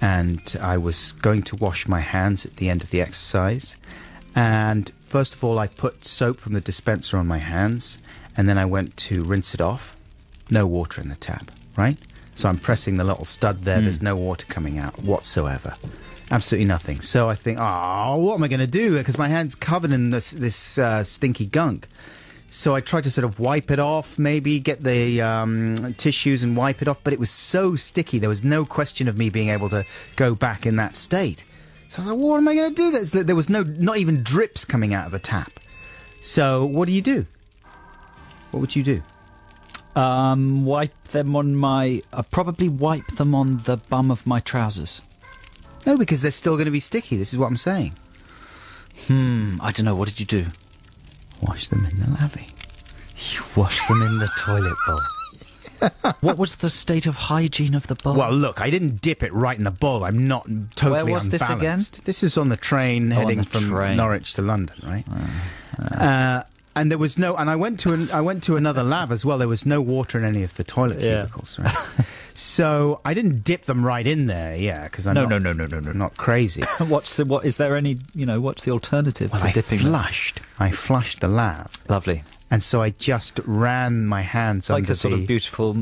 and I was going to wash my hands at the end of the exercise. And first of all, I put soap from the dispenser on my hands, and then I went to rinse it off. No water in the tap, right? So I'm pressing the little stud there. There's no water coming out whatsoever. Absolutely nothing. So I think, what am I going to do? Because my hand's covered in this stinky gunk. So I tried to sort of wipe it off, maybe get the tissues and wipe it off. But it was so sticky, there was no question of me being able to go back in that state. So I was like, what am I going to do? There was not even drips coming out of a tap. So what do you do? What would you do? Wipe them on probably wipe them on the bum of my trousers. No, because they're still going to be sticky. This is what I'm saying. I don't know. What did you do? Wash them in the lavvy. You wash them in the toilet bowl. What was the state of hygiene of the bowl? Well, look, I didn't dip it right in the bowl. I'm not totally Where was this again? This was on the train heading from Norwich to London, right? And there was no, and I went to another lab as well. There was no water in any of the toilet cubicles, right? So I didn't dip them right in there, because I'm not crazy. What's the alternative to dipping? I flushed the lab. Lovely. And so I just ran my hands like under a sort of beautiful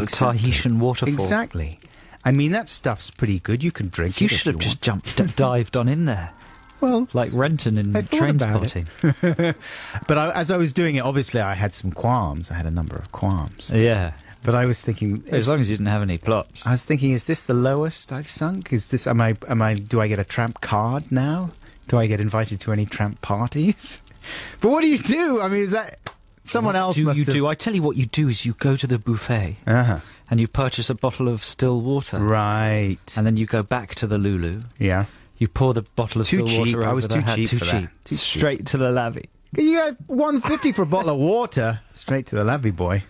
Tahitian waterfall. Exactly. I mean, that stuff's pretty good. You can drink it. You should have just dived on in there. Well, like Renton in Trainspotting. But as I was doing it, obviously I had some qualms. I had a number of qualms. Yeah. But I was thinking, as long as you didn't have any plots. I was thinking, is this the lowest I've sunk? Is this? Am I? Do I get a tramp card now? Do I get invited to any tramp parties? But what do you do? I mean, is that someone else? I tell you what you do is you go to the buffet and you purchase a bottle of still water. Right. And then you go back to the Lulu. Yeah. You pour the bottle of still water over I was too cheap for that. Straight to the lavvy. You get $1.50 for a bottle of water. Straight to the lavvy, boy.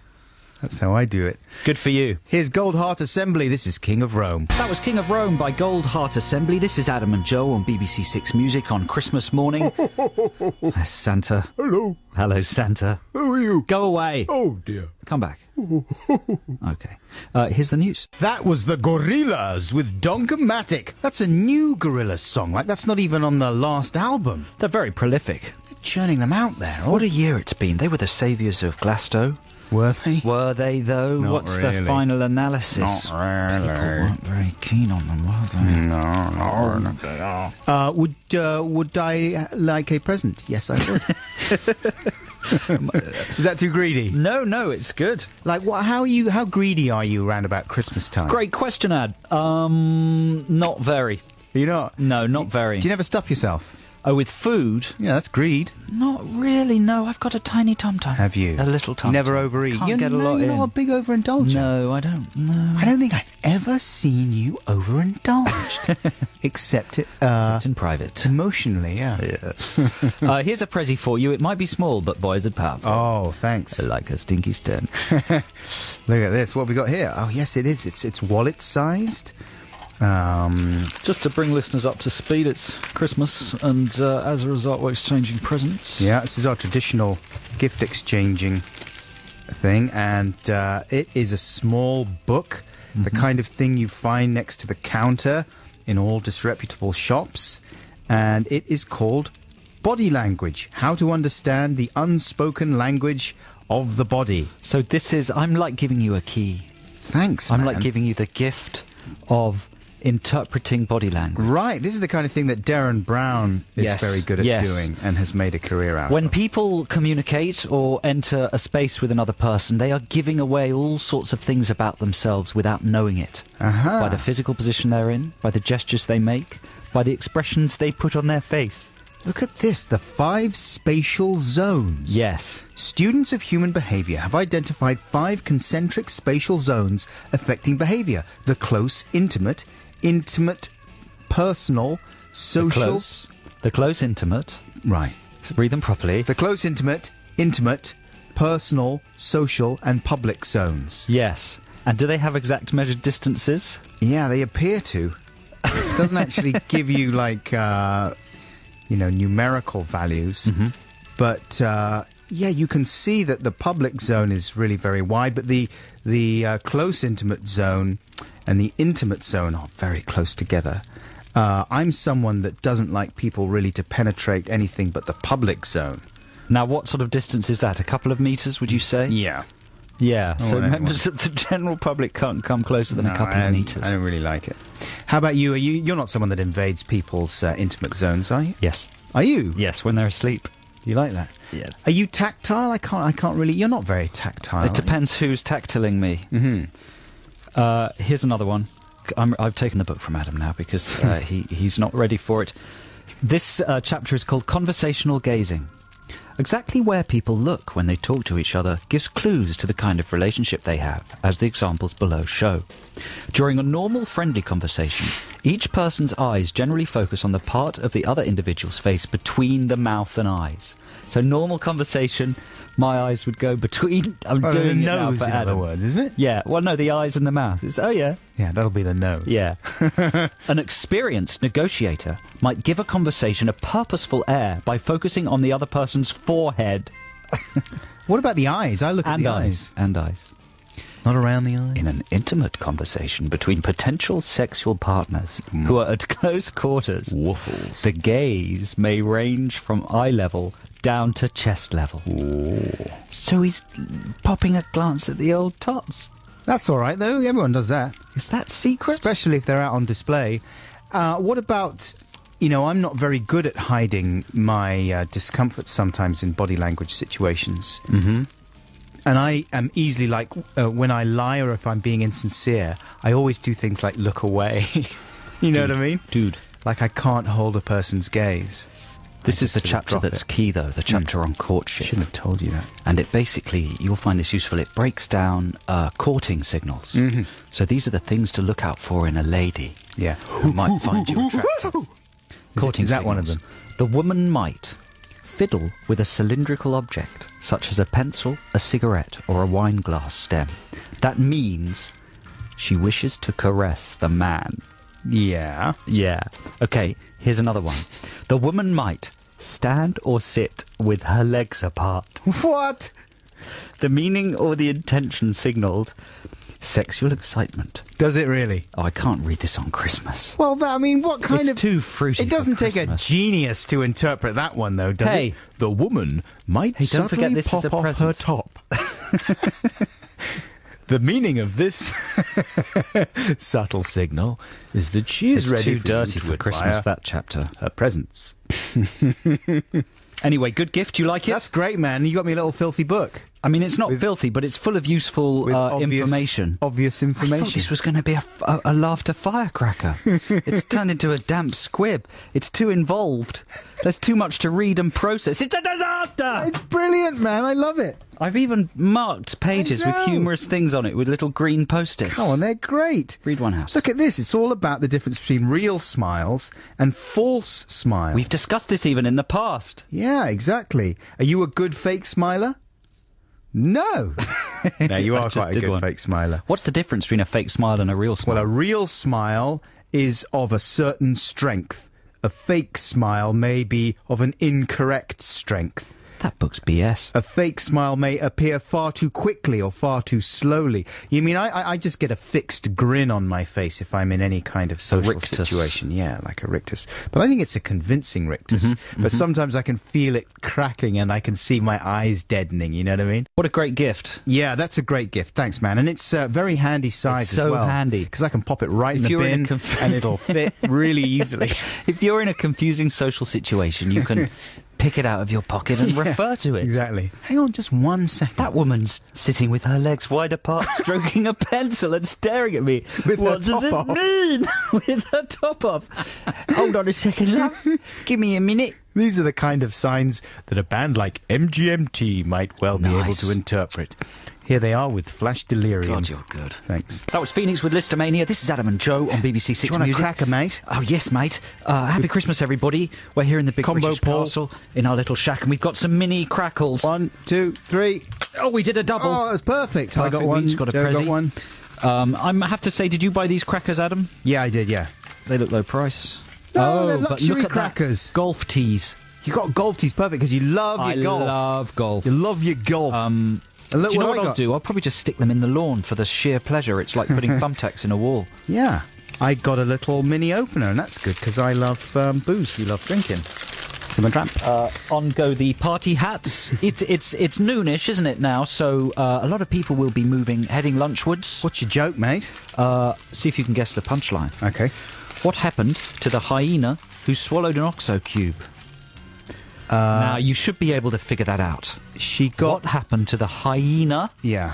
That's how I do it. Good for you. Here's Gold Heart Assembly. This is King of Rome. That was King of Rome by Gold Heart Assembly. This is Adam and Joe on BBC Six Music on Christmas morning. That's Santa. Hello. Hello, Santa. How are you? Go away. Oh, dear. Come back. Okay. Here's the news. That was the Gorillaz with Donkomatic. That's a new Gorillaz song. Like, that's not even on the last album. They're very prolific. They're churning them out there. What a year it's been. They were the saviours of Glastonbury. Were they? Were they, though? Not What's really. the final analysis? Not really. People weren't very keen on them, were they? No. Would I like a present? Yes, I would. Is that too greedy? No, it's good. Like, what? How greedy are you around about Christmas time? Great question, Ad. Not very. You're not? No, not very. Do you never stuff yourself? Oh, with food? Yeah, that's greed. Not really, no. I've got a tiny tum-tum. Have you? A little tum-tum. You never overeat? Can't get a lot You're in. not a big overindulger. No, I don't. No. I don't think I've ever seen you overindulged. Except in private. Emotionally, yeah. Yes. Here's a prezi for you. It might be small, but boys are powerful. Oh, thanks. Like a stinky stone. Look at this. What have we got here? Oh, yes, it is. It's wallet-sized. Just to bring listeners up to speed, it's Christmas, and as a result, we're exchanging presents. Yeah, this is our traditional gift exchanging thing, and it is a small book, the kind of thing you find next to the counter in all disreputable shops, and it is called Body Language: How to Understand the Unspoken Language of the Body. So I'm like giving you a key. Thanks, I'm man. like giving you the gift of interpreting body language. Right, this is the kind of thing that Darren Brown is Yes, very good at yes. doing and has made a career out When of. people communicate or enter a space with another person, they are giving away all sorts of things about themselves without knowing it. Aha. By the physical position they're in, by the gestures they make, by the expressions they put on their face. Look at this, the 5 spatial zones. Yes. Students of human behavior have identified 5 concentric spatial zones affecting behavior: the close, intimate, personal, social. The close, intimate. Right. So read them properly. The close, intimate, personal, social, and public zones. Yes. And do they have exact measured distances? Yeah, they appear to. It doesn't actually give you, like, numerical values. But, yeah, you can see that the public zone is really very wide, but the close, intimate zone and the intimate zone are very close together. I'm someone that doesn't like people really to penetrate anything but the public zone. Now, what sort of distance is that? A couple of metres, would you say? Yeah. Yeah, so whatever. members of the general public can't come closer than a couple of metres. I don't really like it. How about you? You're not someone that invades people's intimate zones, are you? Yes. Are you? Yes, when they're asleep. Do you like that? Yes. Are you tactile? I can't really. You're not very tactile. It depends who's tactiling me. Here's another one. I've taken the book from Adam now because he's not ready for it. This chapter is called Conversational Gazing. Exactly where people look when they talk to each other gives clues to the kind of relationship they have, as the examples below show. During a normal friendly conversation, each person's eyes generally focus on the part of the other individual's face between the mouth and eyes. So normal conversation, my eyes would go between... I'm doing the it now nose, for in Adam. other words, isn't it? Yeah, well, no, the eyes and the mouth. Yeah. Yeah, that'll be the nose. Yeah. An experienced negotiator might give a conversation a purposeful air by focusing on the other person's forehead. What about the eyes? I look at And the eyes. And eyes. Not around the eyes. In an intimate conversation between potential sexual partners who are at close quarters, Waffles. the gaze may range from eye level down to chest level. Ooh. So he's popping a glance at the old tots. That's all right, though. Everyone does that. Is that secret? Especially if they're out on display. What about... I'm not very good at hiding my discomfort sometimes in body language situations. Mm-hmm. And I am easily like, when I lie or if I'm being insincere, I always do things like look away. You know what I mean? Dude. Like I can't hold a person's gaze. This I is just the sort of chapter drop that's it. key, though, the chapter on courtship. Shouldn't have told you that. And it basically, you'll find this useful, it breaks down courting signals. Mm-hmm. So these are the things to look out for in a lady Yeah. who might find you attractive. Courting Is that one of signals. them? The woman might fiddle with a cylindrical object, such as a pencil, a cigarette, or a wine glass stem. That means she wishes to caress the man. Yeah. Yeah. Okay, here's another one. The woman might stand or sit with her legs apart. What? The meaning or the intention signalled sexual excitement. Does it really? Oh, I can't read this on Christmas. Well, what kind It's of... too fruity It doesn't for take a Christmas. genius to interpret that one, though, does Hey. it? The woman might Hey, don't forget subtly this is pop a off present. her top. The meaning of this subtle signal is that she is It's ready too for dirty you to for Christmas, admire that chapter. her presence. Anyway, good gift. You like it? That's great, man. You got me a little filthy book. I mean, it's not filthy, but it's full of useful With information. Obvious I information. thought this was going to be a laughter firecracker. It's turned into a damp squib. It's too involved. There's too much to read and process. It's a disaster! It's brilliant, man. I love it. I've even marked pages with know. humorous things on it with little green post-its. Come on, they're great. Read one house. Look at this. It's all about the difference between real smiles and false smiles. We've discussed this even in the past. Yeah, exactly. Are you a good fake smiler? No. No, you I are just quite a did good one. fake smiler. What's the difference between a fake smile and a real smile? Well, a real smile is of a certain strength. A fake smile may be of an incorrect strength. That book's BS. A fake smile may appear far too quickly or far too slowly. You mean I just get a fixed grin on my face if I'm in any kind of social Rictus. situation? Yeah, like a rictus. But I think it's a convincing rictus. But sometimes I can feel it cracking and I can see my eyes deadening, you know what I mean? What a great gift. Yeah, that's a great gift. Thanks, man. And it's very handy size It's as so well. handy. Because I can pop it right in If the you're in bin a and it'll fit really easily. If you're in a confusing social situation, you can pick it out of your pocket and refer to it. Exactly. Hang on just 1 second. That woman's sitting with her legs wide apart, stroking a pencil and staring at me. With her What does top it off. mean? With her top off. Hold on a second, love. Give me a minute. These are the kind of signs that a band like MGMT might well be able Nice. to interpret. Here they are with Flash Delirium. God, you're good. Thanks. That was Phoenix with Listomania. This is Adam and Joe on BBC Six Do you want a Music. cracker, mate? Oh, yes, mate. Happy Christmas, everybody. We're here in the big Combo British Paul. castle in our little shack, and we've got some mini crackles. 1, 2, 3. Oh, we did a double. Oh, that's perfect. I got Perfect. We one. each got a Joe got prezi. one. I have to say, did you buy these crackers, Adam? Yeah, I did, yeah. They look low price. No, they're but luxury look at crackers. that. Golf tees. You got golf tees, perfect, because you love your I golf. love golf. You love your golf. And look Do you know what what I I'll got. do? I'll probably just stick them in the lawn for the sheer pleasure. It's like putting thumbtacks in a wall. Yeah. I got a little mini opener, and that's good, because I love booze. You love drinking. Some tramp. On go the party hats. It's noonish, isn't it now? So a lot of people will be heading lunchwards. What's your joke, mate? See if you can guess the punchline. Okay. What happened to the hyena who swallowed an OXO cube? Now, you should be able to figure that out. She got... What happened to the hyena? Yeah.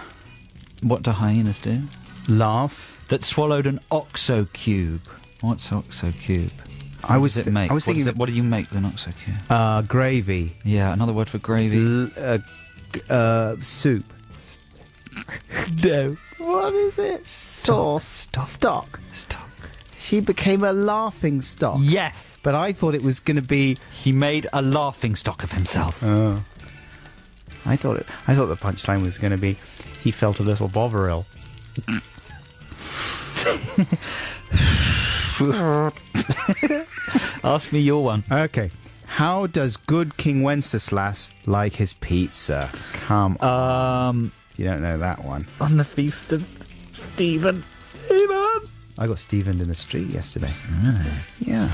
What do hyenas do? Laugh. That swallowed an OXO cube. What's OXO cube? I What was does it make? I was thinking what do you make with an OXO cube? gravy. Yeah, another word for gravy. Soup. No. What is it? Sauce. Stock. She became a laughing stock. Yes. But I thought it was going to be... He made a laughing stock of himself. Oh. I thought the punchline was going to be he felt a little bovril. Ask me your one. Okay. How does good King Wenceslas like his pizza? Come on. You don't know that one. On the feast of Stephen. I got Stephened in the street yesterday. Yeah.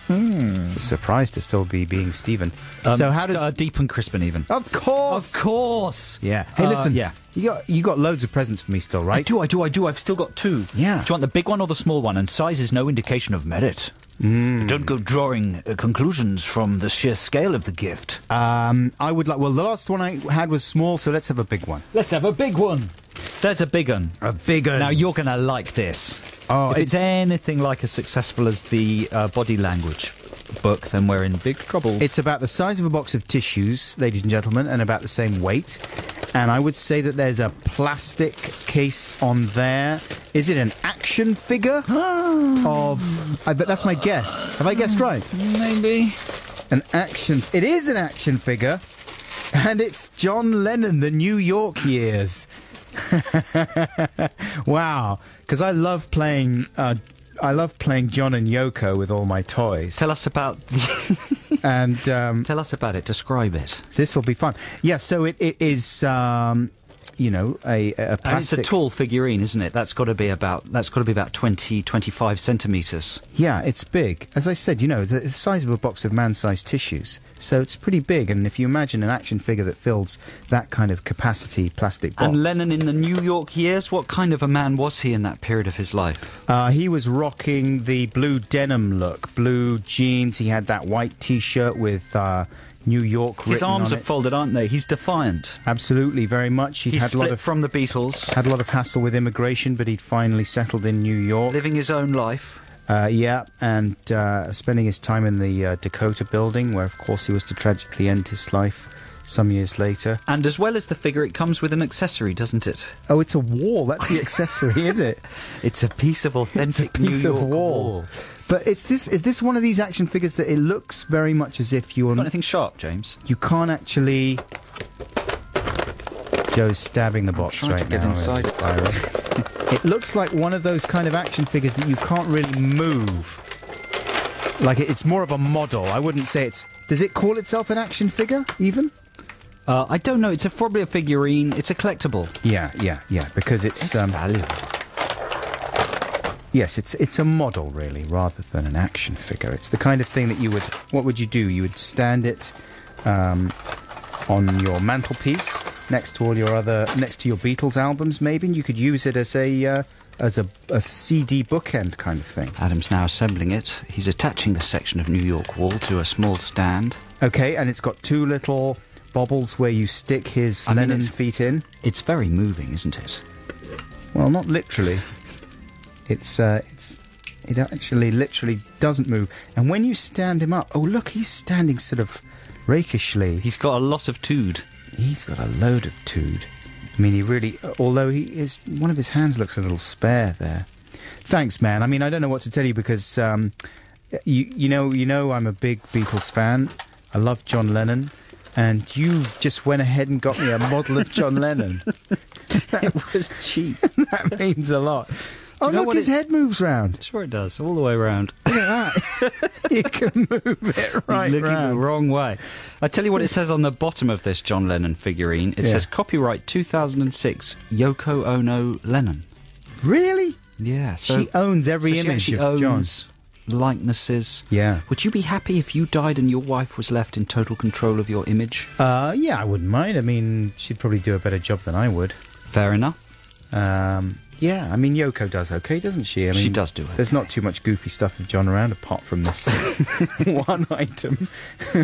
It's a surprise to still be being Stephen. So how does... Deep and Crispin even. Of course! Of course! Yeah. Hey, listen. Yeah. You got loads of presents for me still, right? I do. I've still got two. Yeah. Do you want the big one or the small one? And size is no indication of merit. Don't go drawing conclusions from the sheer scale of the gift. I would like... Well, the last one I had was small, so let's have a big one. Let's have a big one. There's a big one. A big one. Now, you're going to like this. Oh, if it's anything like as successful as the body language book, then we're in big trouble. It's about the size of a box of tissues, ladies and gentlemen, and about the same weight. And I would say that there's a plastic case on there. Is it an action figure of... I bet that's my guess. Have I guessed right? Maybe. An action... It is an action figure. And it's John Lennon, the New York years. Wow. Because I love playing... I love playing John and Yoko with all my toys. Tell us about And tell us about it. Describe it. this will be fun. Yeah, so it is, you know, a plastic... And it's a tall figurine, isn't it? That's got to be about 20, 25 centimetres. Yeah, it's big. As I said, you know, the size of a box of man-sized tissues. So it's pretty big. And if you imagine an action figure that fills that kind of capacity plastic box... And Lennon in the New York years, what kind of a man was he in that period of his life? He was rocking the blue denim look, blue jeans. He had that white T-shirt with New York written His arms on are it. folded, aren't they? He's defiant. Absolutely, very much. He split from the Beatles, had a lot of hassle with immigration, but he'd finally settled in New York. living his own life. Yeah, and spending his time in the Dakota building, where, of course, he was to tragically end his life some years later. And as well as the figure, it comes with an accessory, doesn't it? Oh, it's a wall. That's the accessory, is it? It's a piece of authentic piece New of York wall. But is this one of these action figures that it looks very much as if you're... Got anything sharp, James? You can't actually... Joe's stabbing the box trying right to get now. inside. It looks like one of those kind of action figures that you can't really move. Like, it's more of a model. I wouldn't say it's Does it call itself an action figure, even? I don't know. It's probably a figurine. It's a collectible. Yeah, because It's valuable. Yes, it's a model, really, rather than an action figure. It's the kind of thing that you would... What would you do? You would stand it on your mantelpiece next to all your next to your Beatles albums, maybe, and you could use it as a CD bookend kind of thing. Adam's now assembling it. He's attaching the section of New York wall to a small stand. Okay, and it's got two little bobbles where you stick his Lennon's feet in. It's very moving, isn't it? Well, not literally. It actually literally doesn't move. And when you stand him up... Oh, look, he's standing sort of rakishly. He's got a lot of tood. He's got a load of tood. I mean, he really... Although one of his hands looks a little spare there. Thanks, man. I mean, I don't know what to tell you because, you know I'm a big Beatles fan. I love John Lennon. And you just went ahead and got me a model of John Lennon. It was cheap. That means a lot. Oh, look, his head moves round. Sure it does, all the way round. Look at that. You can move it right He's looking round. the wrong way. I tell you what it says on the bottom of this John Lennon figurine. It says copyright 2006, Yoko Ono Lennon. Really? Yeah. So, she owns every image she of John. owns likenesses. Yeah. Would you be happy if you died and your wife was left in total control of your image? Yeah, I wouldn't mind. I mean, she'd probably do a better job than I would. Fair enough. Yeah, I mean, Yoko does okay, doesn't she? I mean, she does do it. There's not too much goofy stuff of John around apart from this one item,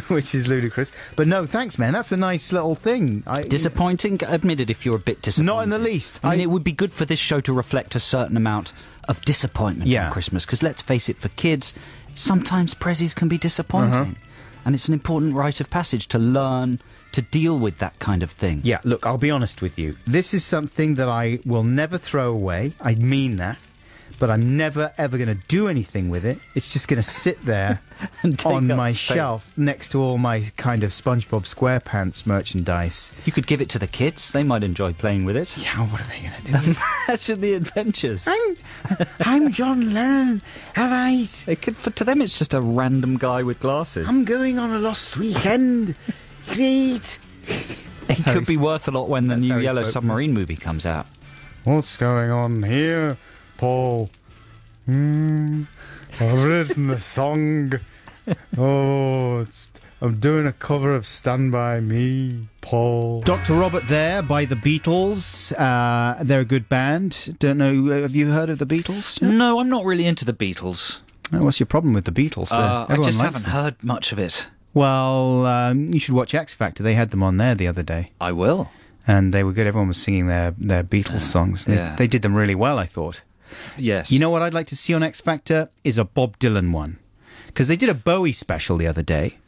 which is ludicrous. But no, thanks, man. That's a nice little thing. Disappointing? Admit it if you're a bit disappointed. Not in the least. I mean, it would be good for this show to reflect a certain amount of disappointment on Christmas, because let's face it, for kids, sometimes prezzies can be disappointing. And it's an important rite of passage to learn to deal with that kind of thing. Yeah, look, I'll be honest with you. This is something that I will never throw away. I mean that. But I'm never, ever going to do anything with it. It's just going to sit there on my shelf next to all my kind of SpongeBob SquarePants merchandise. You could give it to the kids. They might enjoy playing with it. Yeah, what are they going to do? Imagine the adventures. I'm John Lennon, all right. To them, it's just a random guy with glasses. I'm going on a lost weekend. Great. It could be worth a lot when the new Yellow Submarine movie comes out. What's going on here, Paul? I've written a song. I'm doing a cover of Stand By Me, Paul. Dr. Robert there by the Beatles. They're a good band. Don't know, have you heard of the Beatles? No, I'm not really into the Beatles. Oh, what's your problem with the Beatles? I just haven't heard much of it. Well, you should watch X Factor. They had them on there the other day. I will. And they were good. Everyone was singing their Beatles songs. They did them really well, I thought. Yes. You know what I'd like to see on X Factor is a Bob Dylan one. Because they did a Bowie special the other day.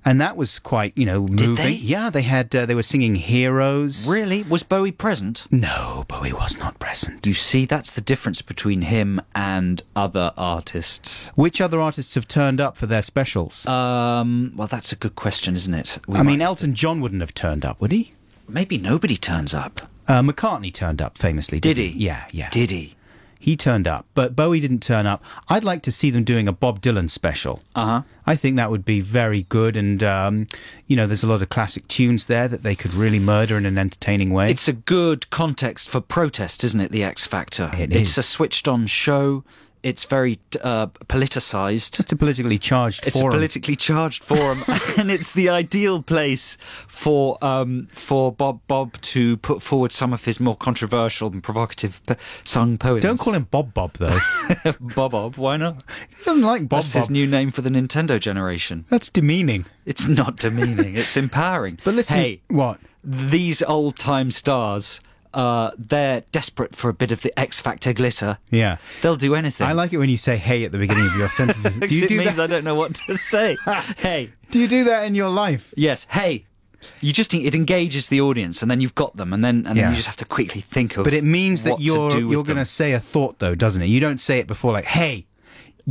And that was quite, moving. Did they? Yeah, they were singing Heroes. Really? Was Bowie present? No, Bowie was not present. You see, that's the difference between him and other artists. Which other artists have turned up for their specials? Well, that's a good question, isn't it? Elton John wouldn't have turned up, would he? Maybe nobody turns up. McCartney turned up famously, did he? Yeah. Did he? He turned up, but Bowie didn't turn up. I'd like to see them doing a Bob Dylan special. Uh-huh. I think that would be very good, and, there's a lot of classic tunes there that they could really murder in an entertaining way. It's a good context for protest, isn't it, the X Factor? It's a switched-on show. It's very politicised. It's a politically charged forum. It's a politically charged forum, and it's the ideal place for Bob to put forward some of his more controversial and provocative sung poems. Don't call him Bob, though. Bob, why not? He doesn't like Bob. That's his new name for the Nintendo generation. That's demeaning. It's not demeaning. It's empowering. But listen, hey, what? These old-time stars... they're desperate for a bit of the X Factor glitter. Yeah. They'll do anything. I like it when you say hey at the beginning of your sentences. Do you it do means that? I don't know what to say. Hey. Do you do that in your life? Yes. Hey. It engages the audience, and then you've got them, and then you just have to quickly think of. But it means that what you're going to to say a thought, though, doesn't it? You don't say it before, like, hey,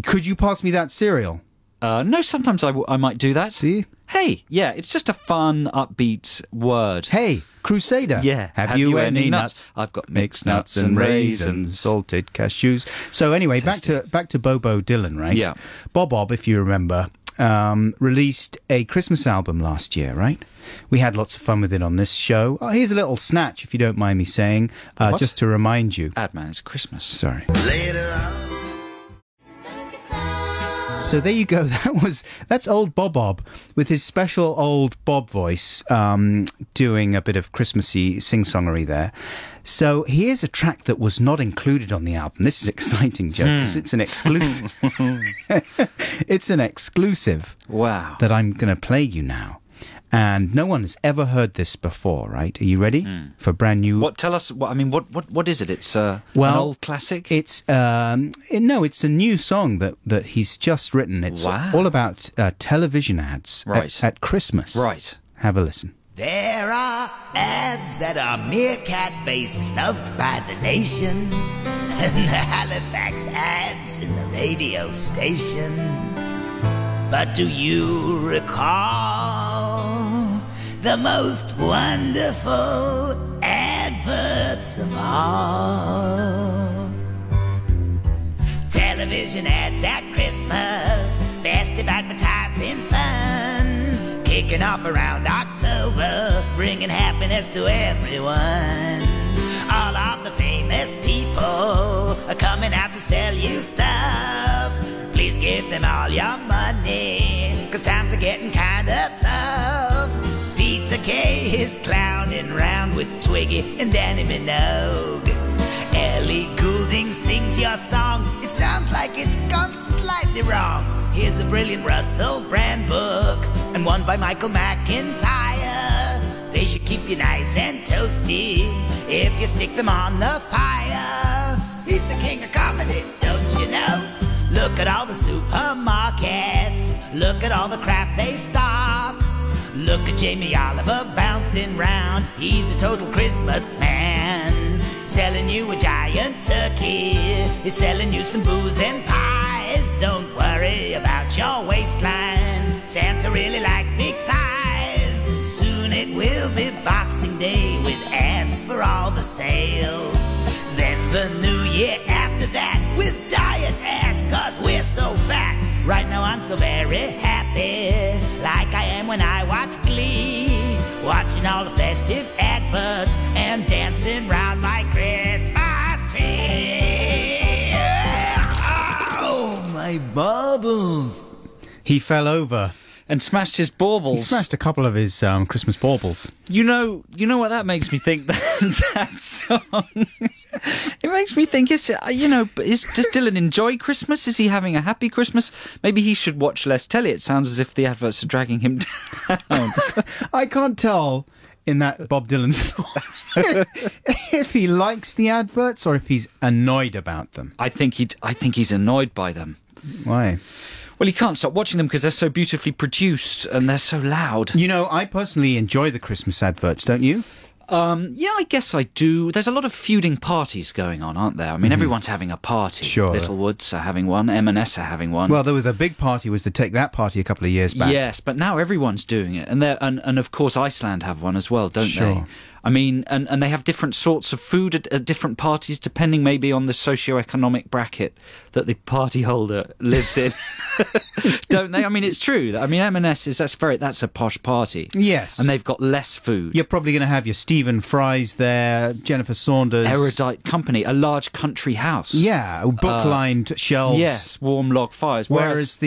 could you pass me that cereal? No, sometimes I might do that. See? Hey, yeah, it's just a fun, upbeat word. Hey, Crusader. Yeah. Have you any nuts? I've got mixed nuts and raisins. Salted cashews. So anyway, back to Bobo Dylan, right? Yeah. Bob, if you remember, released a Christmas album last year, right? We had lots of fun with it on this show. Oh, here's a little snatch, if you don't mind me saying, just to remind you. Adman, it's Christmas. Sorry. Later on. So there you go. That's old Bob with his special old Bob voice, doing a bit of Christmassy sing-songery there. So here's a track that was not included on the album. This is exciting, Joe, because it's an exclusive. It's an exclusive. Wow. That I'm going to play you now. And no one has ever heard this before, right? Are you ready for brand new? What? Tell us. What is it? It's an old classic. It's it's a new song that he's just written. It's all about television ads at Christmas. Right. Have a listen. There are ads that are meerkat-based, loved by the nation, and the Halifax ads in the radio station. But do you recall the most wonderful adverts of all? Television ads at Christmas, festive advertising fun, kicking off around October, bringing happiness to everyone. All of the famous people are coming out to sell you stuff. Please give them all your money, 'cause times are getting kinda tough. Peter Kay is clowning round with Twiggy and Danny Minogue. Ellie Goulding sings your song. It sounds like it's gone slightly wrong. Here's a brilliant Russell Brand book, and one by Michael McIntyre. They should keep you nice and toasty if you stick them on the fire. He's the king of comedy, don't you know? Look at all the supermarkets. Look at all the crap they stock. Look at Jamie Oliver bouncing round. He's a total Christmas man. Selling you a giant turkey. He's selling you some booze and pies. Don't worry about your waistline. Santa really likes big thighs. Soon it will be Boxing Day with ads for all the sales. Then the new year after that with diet ads, 'cause we're so fat. Right now I'm so very happy, like I am when I watch Glee, watching all the festive adverts and dancing round my Christmas tree. Oh, my baubles. He fell over. And smashed his baubles. He smashed a couple of his Christmas baubles. You know what that makes me think? That song. It makes me think, does Dylan enjoy Christmas? Is he having a happy Christmas? Maybe he should watch less telly. It sounds as if the adverts are dragging him down. I can't tell in that Bob Dylan song if he likes the adverts or if he's annoyed about them. I think he's annoyed by them. Why? Well, he can't stop watching them because they're so beautifully produced and they're so loud. You know, I personally enjoy the Christmas adverts, don't you? Yeah, I guess I do. There's a lot of feuding parties going on, aren't there? I mean, everyone's having a party. Sure. Littlewoods are having one. M&S are having one. Well, the big party was the Take That party a couple of years back. Yes, but now everyone's doing it. And of course, Iceland have one as well, don't Sure. they? I mean, and they have different sorts of food at different parties, depending maybe on the socio-economic bracket that the party holder lives in. Don't they? I mean, it's true. I mean, M&S that's a posh party. Yes. And they've got less food. You're probably going to have your Stephen Fry's there, Jennifer Saunders. Erudite company, a large country house. Yeah, book-lined shelves. Yes, warm log fires. Whereas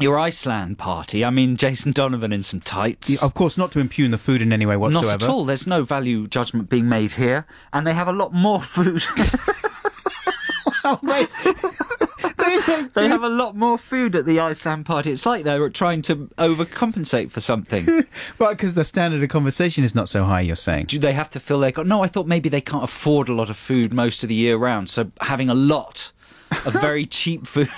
your Iceland party, I mean, Jason Donovan in some tights. Of course, not to impugn the food in any way whatsoever. Not at all. There's no value judgment being made here. And they have a lot more food. Oh, wait. They have a lot more food at the Iceland party. It's like they're trying to overcompensate for something. Well, because the standard of conversation is not so high, you're saying. Do they have to fill their... No, I thought maybe they can't afford a lot of food most of the year round. So having a lot of very cheap food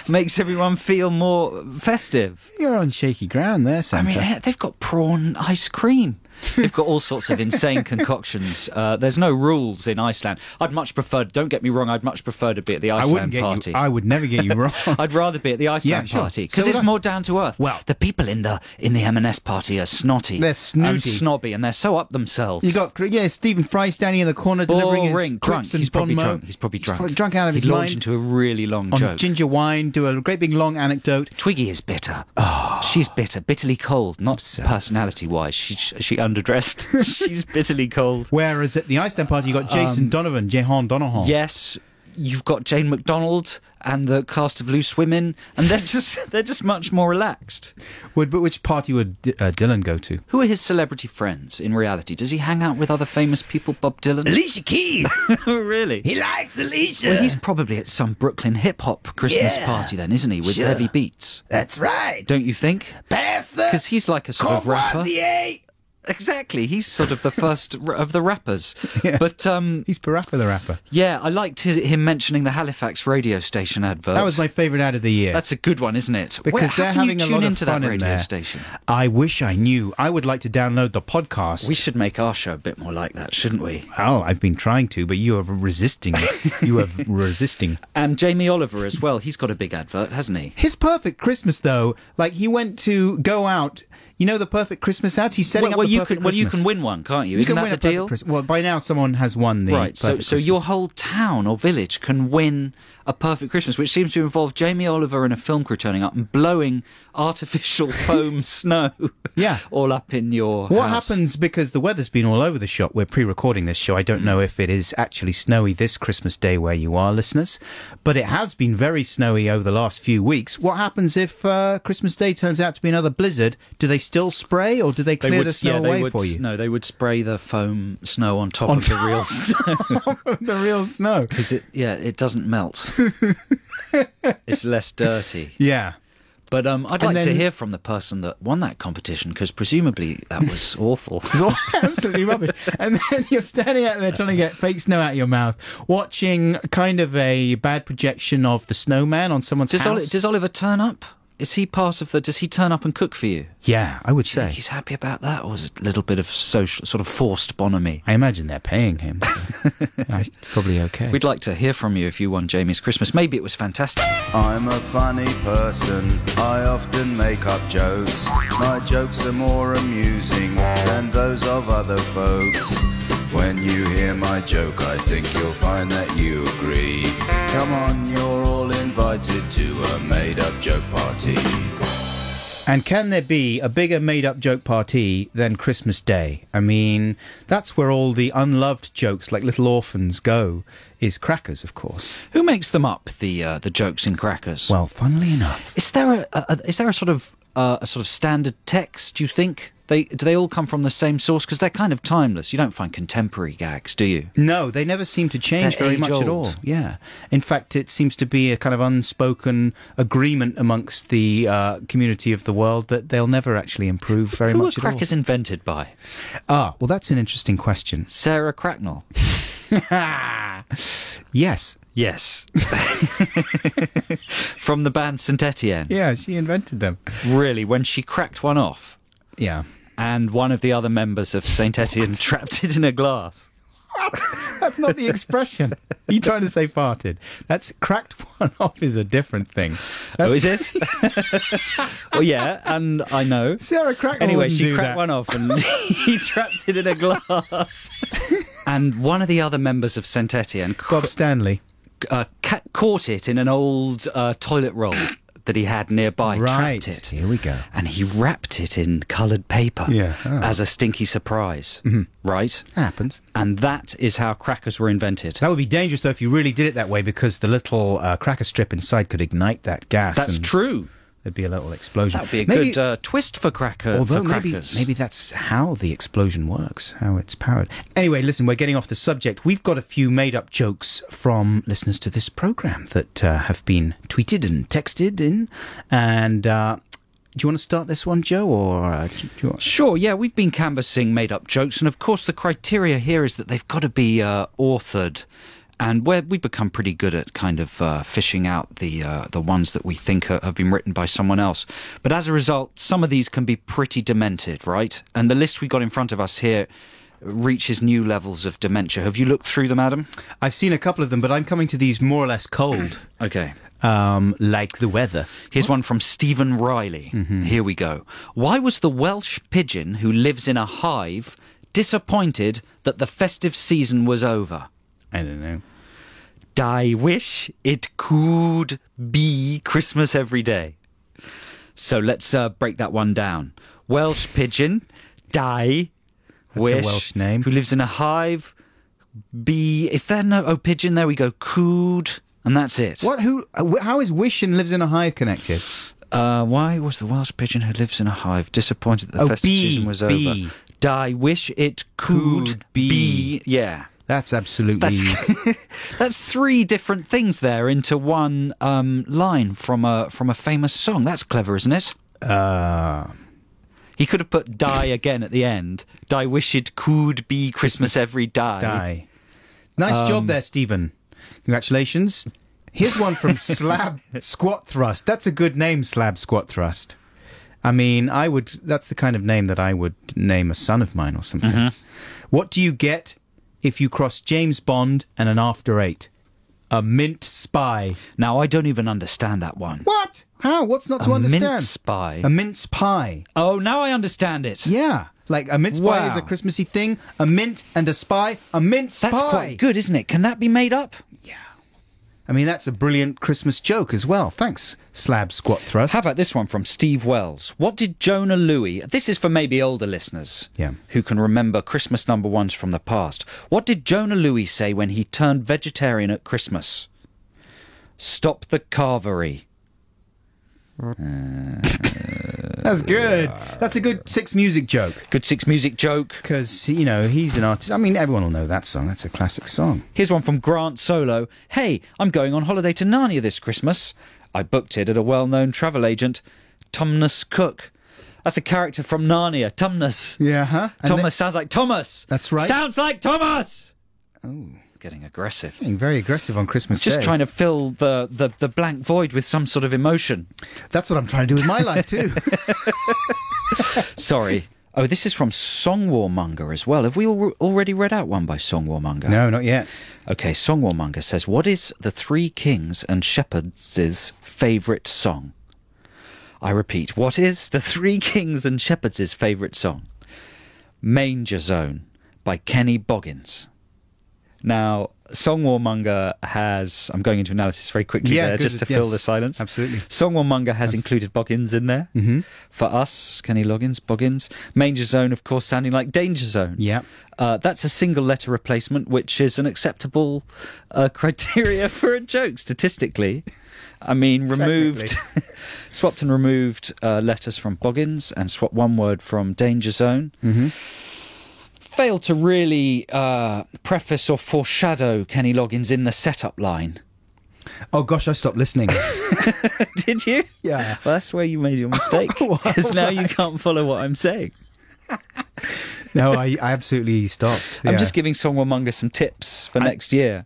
makes everyone feel more festive. You're on shaky ground there, Santa. I mean, they've got prawn ice cream. They've got all sorts of insane concoctions. There's no rules in Iceland. I'd much prefer, don't get me wrong, I'd much prefer to be at the Iceland party. I would never get you wrong. I'd rather be at the Iceland party because it's more down to earth. Well, the people in the M&S party are snotty. They're snooty. And snobby, and they're so up themselves. You got Stephen Fry standing in the corner delivering his drunk. and He's probably Bon drunk. Mot. He's probably drunk. He's drunk out of his launch mind into a really long on joke. ginger wine, do a great big long anecdote. Twiggy is bitter. Oh. She's bitter, bitterly cold, not personality-wise. She underdressed. She's bitterly cold. Whereas at the Iceland party, you got Jason Donovan, Jehan Donovan. Yes, you've got Jane McDonald and the cast of Loose Women, and they're just much more relaxed. But which party would Dylan go to? Who are his celebrity friends in reality? Does he hang out with other famous people, Bob Dylan? Alicia Keys. Really? He likes Alicia. Well, he's probably at some Brooklyn hip-hop Christmas Yeah. party then, isn't he? With Sure. heavy beats. That's right. Don't you think? Pass the Because he's like a sort of rapper. Courvoisier. Exactly. He's sort of the first of the rappers. Yeah. But, He's Parappa the Rapper. yeah, I liked him mentioning the Halifax radio station advert. That was my favourite ad of the year. That's a good one, isn't it? Because how they're can having you a tune lot of into fun that in radio there. station? I wish I knew. I would like to download the podcast. We should make our show a bit more like that, shouldn't we? Oh, I've been trying to, but you are resisting. You are resisting. And Jamie Oliver as well. He's got a big advert, hasn't he? His perfect Christmas, though, like he went to go out. You know the perfect Christmas ads? He's setting up the perfect Christmas. you can win one, can't you? You Isn't can that win the a perfect deal? Christmas. Well, by now someone has won the Right, so perfect your Christmas. whole town or village can win a perfect Christmas, which seems to involve Jamie Oliver and a film crew turning up and blowing artificial foam snow Yeah. all up in your What house. happens, because the weather's been all over the shop, we're pre-recording this show, I don't know if it is actually snowy this Christmas Day where you are, listeners, but it has been very snowy over the last few weeks. What happens if Christmas Day turns out to be another blizzard? Do they still spray, or do they clear the snow away for you? No, they would spray the foam snow on top of the real snow. The real snow. Because it doesn't melt. It's less dirty. Yeah. But I'd And like to then- hear from the person that won that competition, because presumably that was awful. It's all absolutely rubbish. And then you're standing out there trying to get fake snow out of your mouth, watching kind of a bad projection of the snowman on someone's house. Does Oliver turn up? Is he part of the... Does he turn up and cook for you? Yeah, I would Do you think say. he's happy about that, or is it a little bit of social, sort of forced bonhomie? I imagine they're paying him. So it's probably okay. We'd like to hear from you if you won Jamie's Christmas. Maybe it was fantastic. I'm a funny person, I often make up jokes. My jokes are more amusing than those of other folks. When you hear my joke, I think you'll find that you agree. Come on, you're all invited to a made-up joke party. And can there be a bigger made-up joke party than Christmas Day? I mean, that's where all the unloved jokes like Little Orphans go, is crackers, of course. Who makes them up, the jokes in crackers? Well, funnily enough. Is there a sort of standard text, do you think? Do they all come from the same source? Because they're kind of timeless. You don't find contemporary gags, do you? No, they never seem to change They're very much at age-old. all. Yeah. In fact, it seems to be a kind of unspoken agreement amongst the community of the world that they'll never actually improve very Who were much at all. crackers invented by? Ah, well, that's an interesting question. Sarah Cracknell. Yes. Yes. From the band Saint Etienne. Yeah, she invented them. Really, when she cracked one off Yeah. and one of the other members of Saint Etienne trapped it in a glass. That's not the expression. You trying to say farted? That's cracked one off is a different thing. Oh, That's, is it? Well, yeah, and I know. Sarah Cracknell Anyway, wouldn't she do cracked that. one off and he trapped it in a glass. And one of the other members of Saint Etienne Bob Stanley. caught it in an old toilet roll that he had nearby, Right. trapped it. Here we go. And he wrapped it in coloured paper Yeah. Oh. as a stinky surprise, right? Happens. And that is how crackers were invented. That would be dangerous, though, if you really did it that way, because the little cracker strip inside could ignite that gas. That's and true. There'd be a little explosion. That would be a Maybe- good twist for Although for maybe, crackers. maybe that's how the explosion works, how it's powered. Anyway, listen, we're getting off the subject. We've got a few made-up jokes from listeners to this programme that have been tweeted and texted in. And do you want to start this one, Joe, or do you want... Sure, yeah, we've been canvassing made-up jokes, and of course the criteria here is that they've got to be authored. And we've become pretty good at kind of fishing out the ones that we think have been written by someone else. But as a result, some of these can be pretty demented, right? And the list we got in front of us here reaches new levels of dementia. Have you looked through them, Adam? I've seen a couple of them, but I'm coming to these more or less cold, Okay. like the weather. Here's one from Stephen Riley. Here we go. Why was the Welsh pigeon who lives in a hive disappointed that the festive season was over? I don't know. I wish it could be Christmas every day. So let's break that one down. Welsh pigeon, die, wish. That's a Welsh name. Who lives in a hive. Bee, is there no... Oh, pigeon, there we go. Cood, and that's it. What? Who? How is wish and lives in a hive connected? Why was the Welsh pigeon who lives in a hive disappointed that the festive bee, season was bee. over? Die, wish it could be. Yeah. That's absolutely... That's three different things there into one line from a famous song. That's clever, isn't it? He could have put die again at the end. Die wish it could be Christmas every day. Die. Nice job there, Stephen. Congratulations. Here's one from Slab Squat Thrust. That's a good name, Slab Squat Thrust. I mean, that's the kind of name that I would name a son of mine or something. Mm-hmm. What do you get if you cross James Bond and an After Eight? A mint spy. Now, I don't even understand that one. What? How? What's not to understand? A mint spy. A mince pie. Oh, now I understand it. Yeah. Like a mince pie is a Wow. Christmassy thing. A mint and a spy. A mince pie. That's quite good, isn't it? Can that be made up? Yeah. I mean, that's a brilliant Christmas joke as well. Thanks, Slab Squat Thrust. How about this one from Steve Wells? What did Jonah Louis... This is for maybe older listeners who can remember Christmas number ones from the past. What did Jonah Louis say when he turned vegetarian at Christmas? Stop the carvery. That's good. That's a good Six Music joke. Good Six Music joke. Because, you know, he's an artist. I mean, everyone will know that song. That's a classic song. Here's one from Grant Solo. Hey, I'm going on holiday to Narnia this Christmas. I booked it at a well-known travel agent, Tumnus Cook. That's a character from Narnia, Tumnus. Yeah, huh? Thomas sounds like Thomas. That's right. Sounds like Thomas. Oh. Getting aggressive. Being very aggressive on Christmas Just Day. trying to fill the blank void with some sort of emotion. That's what I'm trying to do with my life, too. Sorry. Oh, this is from Song Warmonger as well. Have we already read out one by Song Warmonger? No, not yet. Okay, Song Warmonger says, what is the Three Kings and Shepherds' favourite song? I repeat, what is the Three Kings and Shepherds' favourite song? Manger Zone by Kenny Boggins. Now, Song Warmonger has... I'm going into analysis very quickly there, just to fill the silence. Absolutely. Song Warmonger has included Boggins in there. Mm-hmm. For us, Kenny Loggins, Boggins. Manger Zone, of course, sounding like Danger Zone. Yeah. That's a single letter replacement, which is an acceptable criteria for a joke, statistically. I mean, swapped and removed letters from Boggins and swapped one word from Danger Zone. Mm-hmm. Failed to really preface or foreshadow Kenny Loggins in the setup line. Oh, gosh, I stopped listening. Did you? Yeah. Well, that's where you made your mistake. Because now you can't follow what I'm saying. No, I absolutely stopped. I'm Yeah. just giving Song Warmonger some tips for next year.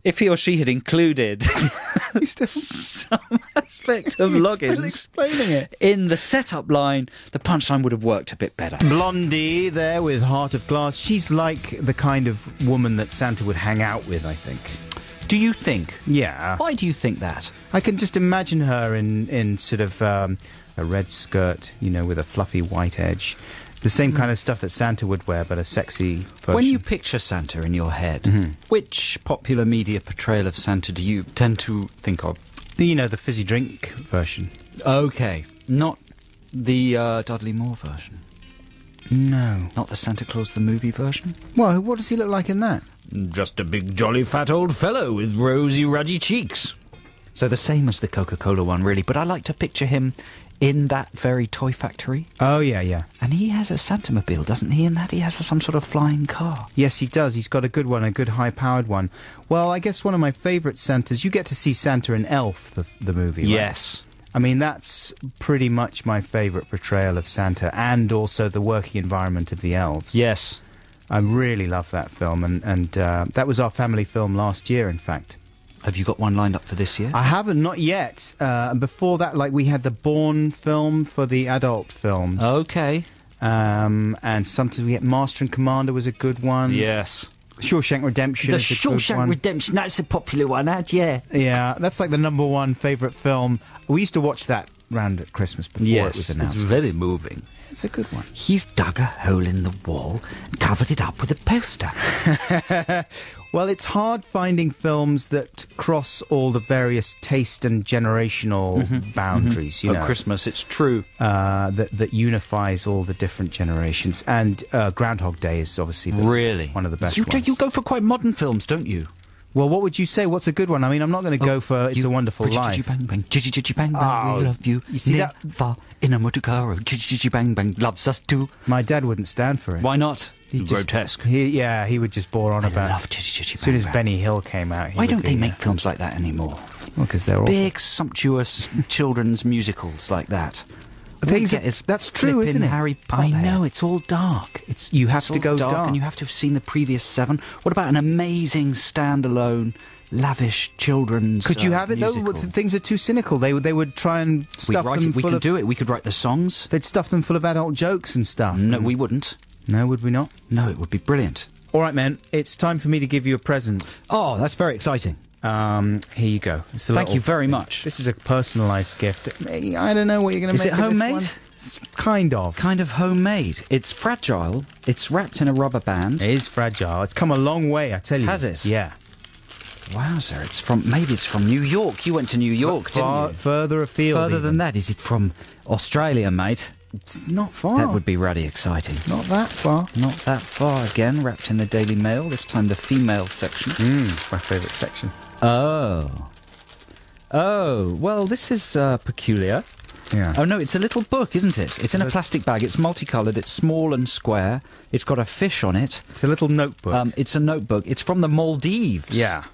If he or she had included some aspect of Still Loggins explaining it. in the setup line, the punchline would have worked a bit better. Blondie there with Heart of Glass. She's like the kind of woman that Santa would hang out with, I think. Do you think? Yeah. Why do you think that? I can just imagine her in sort of a red skirt, you know, with a fluffy white edge. The same kind of stuff that Santa would wear, but a sexy version. When you picture Santa in your head, which popular media portrayal of Santa do you tend to think of? You know, the fizzy drink version. Okay, not the Dudley Moore version. No. Not the Santa Claus the movie version? Well, what does he look like in that? Just a big jolly fat old fellow with rosy ruddy cheeks. So the same as the Coca-Cola one, really, but I like to picture him in that very toy factory. Oh, yeah, yeah. And he has a Santa-mobile, doesn't he? In that he has some sort of flying car. Yes, he does. He's got a good one, a good high-powered one. Well, I guess one of my favourite Santas, you get to see Santa in Elf, the movie, right? Yes. I mean, that's pretty much my favourite portrayal of Santa, and also the working environment of the elves. Yes. I really love that film, and that was our family film last year, in fact. Have you got one lined up for this year? I haven't, not yet. And before that, like, we had the Bourne film for the adult films. Okay. And sometimes we had Master and Commander was a good one. Yes. Shawshank Redemption is a good one. The Shawshank Redemption, that's a popular one, yeah. Yeah, that's like the #1 favourite film. We used to watch that round at Christmas before Yes, it was announced. it's very moving. It's a good one. He's dug a hole in the wall and covered it up with a poster. Well, it's hard finding films that cross all the various taste and generational boundaries. You know, Christmas, it's true. that unifies all the different generations. And Groundhog Day is obviously one of the best ones. You go for quite modern films, don't you? Well, what would you say? What's a good one? I mean, I'm not going to go for It's a Wonderful Life. Bang bang, jiggy bang bang, we love you. You see Near, that? far in a motor car, jiggy bang bang, loves us too. My dad wouldn't stand for it. Why not? He'd just- Grotesque. He would just bore on I about. love jiggy As soon as bang. Benny Hill came out, Why don't they make films like that anymore? Well, because they're all Big, sumptuous children's musicals like that. things. All we get is That's true, flipping isn't it? Harry Potter. I know, it's all dark. You have It's to all go dark. and you have to have seen the previous 7. What about an amazing standalone, lavish children's Could you have it though? musical? Things are too cynical. They would try and We'd stuff write them it. We full could of. do it. We could write the songs. They'd stuff them full of adult jokes and stuff. No, we wouldn't. No, would we not? No, it would be brilliant. All right, man. It's time for me to give you a present. Oh, that's very exciting. Here you go. It's a Thank little you very thing. much. This is a personalised gift. I don't know what you're going to Is make it of this homemade? one. It's kind of. Kind of homemade. It's fragile. It's wrapped in a rubber band. It is fragile. It's come a long way, I tell you. Has it? Yeah. Wowzer, maybe it's from New York. You went to New York, Far, didn't you? further afield. Further even. than that, is it from Australia, mate? It's not far. That would be ruddy exciting. Not that far. Not that far again, wrapped in the Daily Mail, this time the female section. My favourite section. Oh, well, this is peculiar. Yeah. Oh, no, it's a little book, isn't it? It's in a plastic bag. It's multicoloured. It's small and square. It's got a fish on it. It's a little notebook. It's a notebook. It's from the Maldives. Yeah.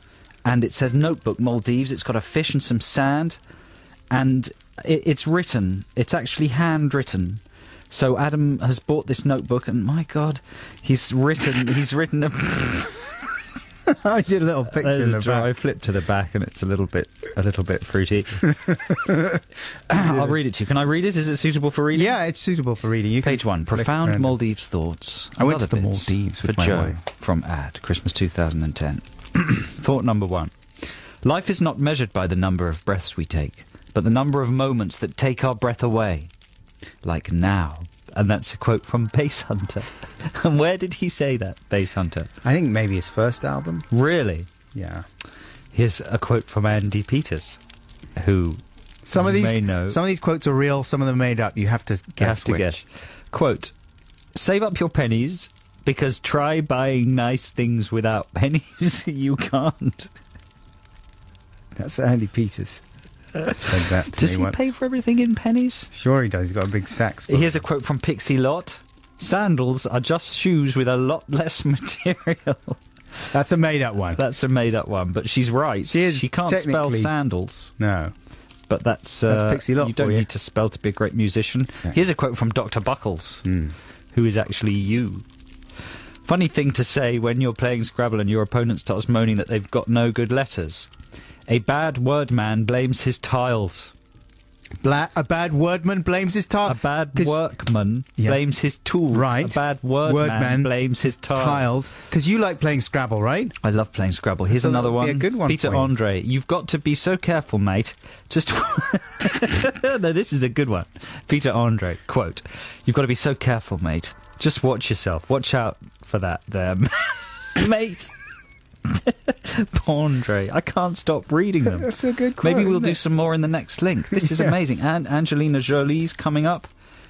And it says Notebook Maldives. It's got a fish and some sand. And it's written. It's actually handwritten. So Adam has bought this notebook, and my God, he's written a... I did a little picture There's in the a drawer. I back. flipped to the back, and it's a little bit fruity. I'll read it to you. Can I read it? Is it suitable for reading? Yeah, it's suitable for reading. You can Page 1. flick Profound around. Maldives thoughts. I went and to the other bits Maldives with for my Joe wife. from Ad, Christmas 2010. Thought number 1. Life is not measured by the number of breaths we take, but the number of moments that take our breath away. Like now. And that's a quote from Bass Hunter. And where did he say that, Bass Hunter? I think maybe his first album. Really? Yeah. Here's a quote from Andy Peters, who Some of these, may know. some of these quotes are real. Some of them made up. You have to guess. You have to which. guess. Quote, save up your pennies, because try buying nice things without pennies. You can't. That's Andy Peters. Said that to Does me he once. pay for everything in pennies? Sure he does. He's got a big sax. Here's a quote from Pixie Lott. Sandals are just shoes with a lot less material. That's a made-up one. That's a made-up one, but she's right. She can't spell technically- sandals, No. but that's Pixie Lott you don't for you. need to spell to be a great musician. Exactly. Here's a quote from Dr. Buckles, who is actually you. Funny thing to say when you're playing Scrabble and your opponent starts moaning that they've got no good letters. A bad word man blames his tiles. A bad wordman blames his tile. A bad 'Cause- workman Yeah. blames his tools. Right. A bad wordman blames his tiles. Because you like playing Scrabble, right? I love playing Scrabble. Here's So another that'll be one. a good one Peter for you. Andre, you've got to be so careful, mate. Just no, this is a good one. Peter Andre, quote: "You've got to be so careful, mate. Just watch yourself. Watch out for that, there, mate." Andre, I can't stop reading them. That's a good quote. Maybe we'll isn't do it? some more in the next link. This is Yeah. amazing. And Angelina Jolie's coming up.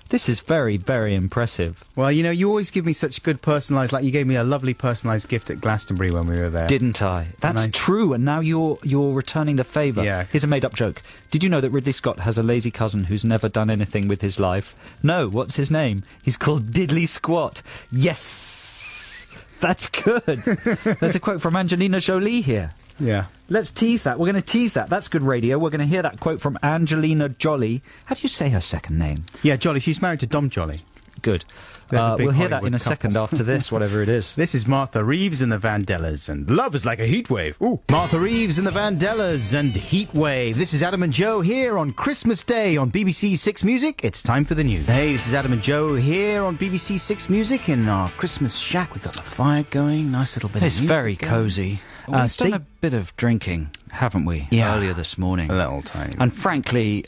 This is very, very impressive. Well, you know, you always give me such good personalised... Like, you gave me a lovely personalised gift at Glastonbury when we were there. Didn't I? That's And I- true, and now you're returning the favour. Yeah. Here's a made-up joke. Did you know that Ridley Scott has a lazy cousin who's never done anything with his life? No, what's his name? He's called Diddley Squat. Yes! That's good. There's a quote from Angelina Jolie here. Yeah. Let's tease that. We're going to tease that. That's good radio. We're going to hear that quote from Angelina Jolie. How do you say her second name? Yeah, Jolly. She's married to Dom Jolly. Good. They're the big We'll hear that Hollywood in a couple. second after this, whatever it is. This is Martha Reeves and the Vandellas, and Love is Like a Heatwave. Ooh. Martha Reeves and the Vandellas and Heatwave. This is Adam and Joe here on Christmas Day on BBC Six Music. It's time for the news. Hey, this is Adam and Joe here on BBC Six Music in our Christmas shack. We've got the fire going, nice little bit It's of music very going. cosy. We've stay- done a bit of drinking, haven't we? Yeah. Earlier this morning. A little tiny bit. And frankly,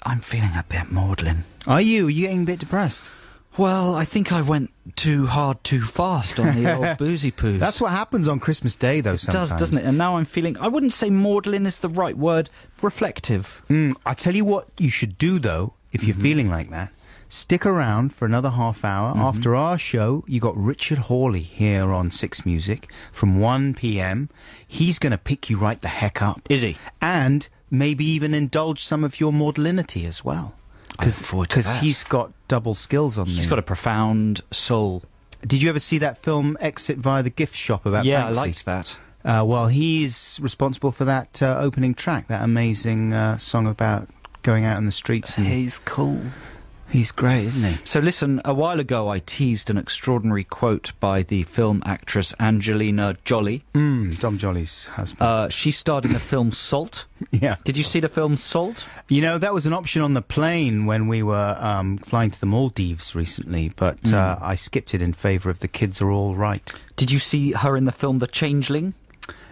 I'm feeling a bit maudlin. Are you? Are you getting a bit depressed? Well, I think I went too hard too fast on the old boozy poos. That's what happens on Christmas Day, though, sometimes. It does, doesn't it? And now I'm feeling... I wouldn't say maudlin is the right word. Reflective. I tell you what you should do, though, if you're feeling like that. Stick around for another half hour. After our show, you got Richard Hawley here on Six Music from 1 p.m. He's going to pick you right the heck up. Is he? And maybe even indulge some of your maudlinity as well. I look forward to that. Because he's got double skills on He's got a profound soul. Did you ever see that film Exit via the Gift Shop about Yeah, Banksy? I liked that. Well, he's responsible for that opening track, that amazing song about going out in the streets. And He's cool. he's great, isn't he? So listen, a while ago I teased an extraordinary quote by the film actress Angelina Jolie. Dom Jolly's husband. She starred in the film Salt. Yeah. Did you see the film Salt? You know, that was an option on the plane when we were flying to the Maldives recently, but I skipped it in favour of The Kids Are All Right. Did you see her in the film The Changeling?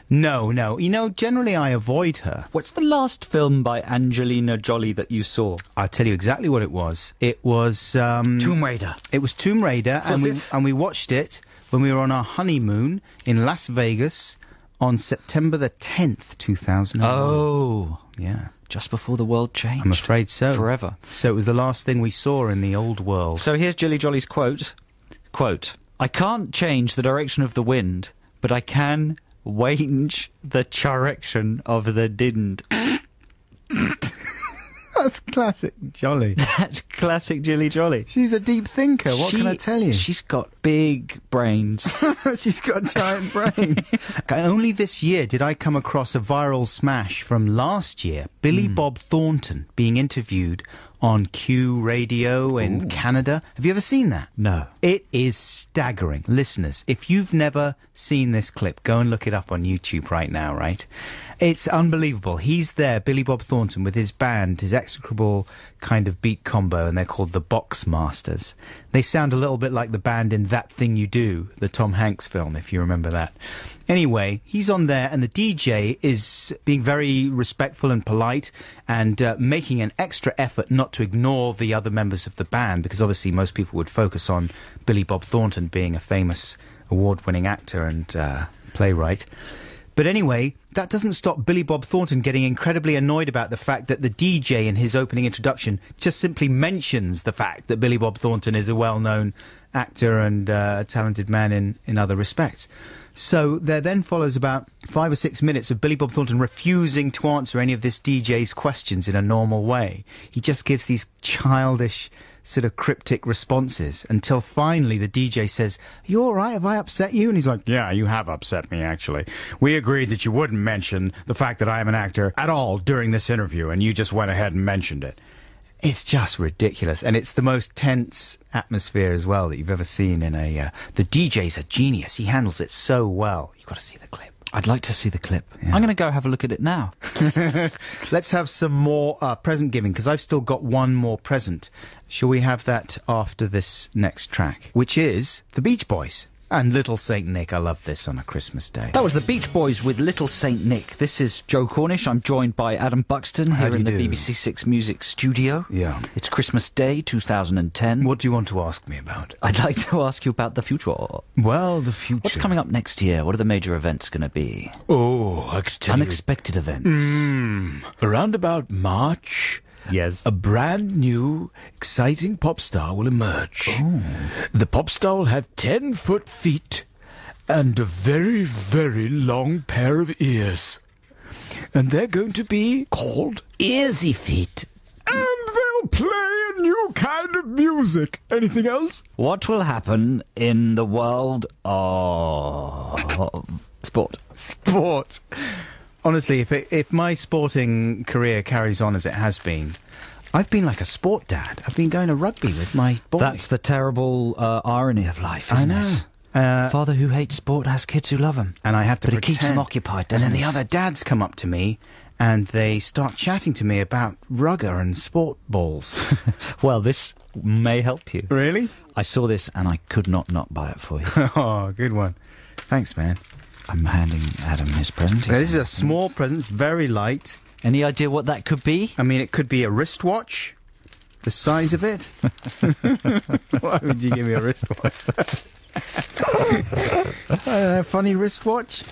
No. You know, generally I avoid her. What's the last film by Angelina Jolie that you saw? I'll tell you exactly what it was. It was... Tomb Raider. It was Tomb Raider, and we watched it when we were on our honeymoon in Las Vegas on September the 10th, 2001. Oh. Yeah. Just before the world changed. I'm afraid so. Forever. So it was the last thing we saw in the old world. So here's Jilly Jolly's quote. Quote, I can't change the direction of the wind, but I can change the direction of the wind. That's classic Jolly. That's classic Jilly Jolly. She's a deep thinker, what can I tell you? She's got big brains. She's got giant brains. Only this year did I come across a viral smash from last year. Billy Bob Thornton being interviewed on Q Radio in Canada. Have you ever seen that? No. It is staggering. Listeners, if you've never seen this clip, go and look it up on YouTube right now, right? It's unbelievable. He's there, Billy Bob Thornton, with his band, his execrable kind of beat combo, and they're called the Box Masters. They sound a little bit like the band in That Thing You Do, the Tom Hanks film, if you remember that. Anyway, he's on there, and the DJ is being very respectful and polite and making an extra effort not to ignore the other members of the band, because obviously most people would focus on Billy Bob Thornton being a famous award-winning actor and playwright. But anyway, that doesn't stop Billy Bob Thornton getting incredibly annoyed about the fact that the DJ in his opening introduction just simply mentions the fact that Billy Bob Thornton is a well-known actor and a talented man in other respects. So there then follows about 5 or 6 minutes of Billy Bob Thornton refusing to answer any of this DJ's questions in a normal way. He just gives these childish, sort of cryptic responses until finally the DJ says, "Are you all right? Have I upset you?" And he's like, "Yeah, you have upset me, actually. We agreed that you wouldn't mention the fact that I am an actor at all during this interview, and you just went ahead and mentioned it." It's just ridiculous, and it's the most tense atmosphere as well that you've ever seen in a... the DJ's a genius. He handles it so well. You've got to see the clip. I'd like to see the clip. Yeah. I'm going to go have a look at it now. Let's have some more present giving, because I've still got one more present. Shall we have that after this next track, which is The Beach Boys and Little Saint Nick? I love this on a Christmas day. That was the Beach Boys with Little Saint Nick. This is Joe Cornish. I'm joined by Adam Buxton here in the BBC Six Music studio. Yeah. It's Christmas Day 2010. What do you want to ask me about? I'd like to ask you about the future. Well, the future. What's coming up next year? What are the major events going to be? Oh, I could tell Unexpected events. Around about March... Yes. A brand new, exciting pop star will emerge. Ooh. The pop star will have 10-foot feet and a very, very long pair of ears. And they're going to be called Earsy Feet. And they'll play a new kind of music. Anything else? What will happen in the world of sport? Sport. Honestly, if my sporting career carries on as it has been, I've been like a sport dad. I've been going to rugby with my boy. That's the terrible irony of life, isn't it? Father who hates sport has kids who love him. And I have to But pretend. it keeps them occupied, doesn't And then it? the other dads come up to me and they start chatting to me about rugger and sport balls. Well, this may help you. Really? I saw this and I could not buy it for you. Oh, good one. Thanks, man. I'm handing Adam his present. This is a small present. It's very light. Any idea what that could be? I mean, it could be a wristwatch. The size of it. Why would you give me a wristwatch? Funny wristwatch.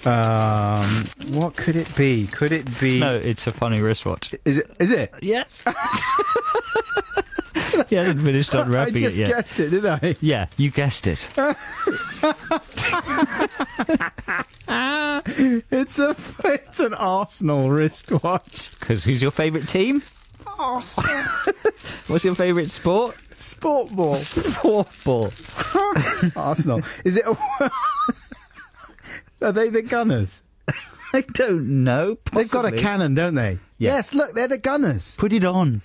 What could it be? Could it be? No, it's a funny wristwatch. Is it? Is it? Yes. He hasn't finished unwrapping it yet. I just guessed it, didn't I? Yeah, you guessed it. It's an Arsenal wristwatch. Because who's your favourite team? Arsenal. What's your favourite sport? Sport ball. Sport ball. Arsenal. Is it? Are they the Gunners? I don't know. Possibly. They've got a cannon, don't they? Yeah. Yes. Look, they're the Gunners. Put it on.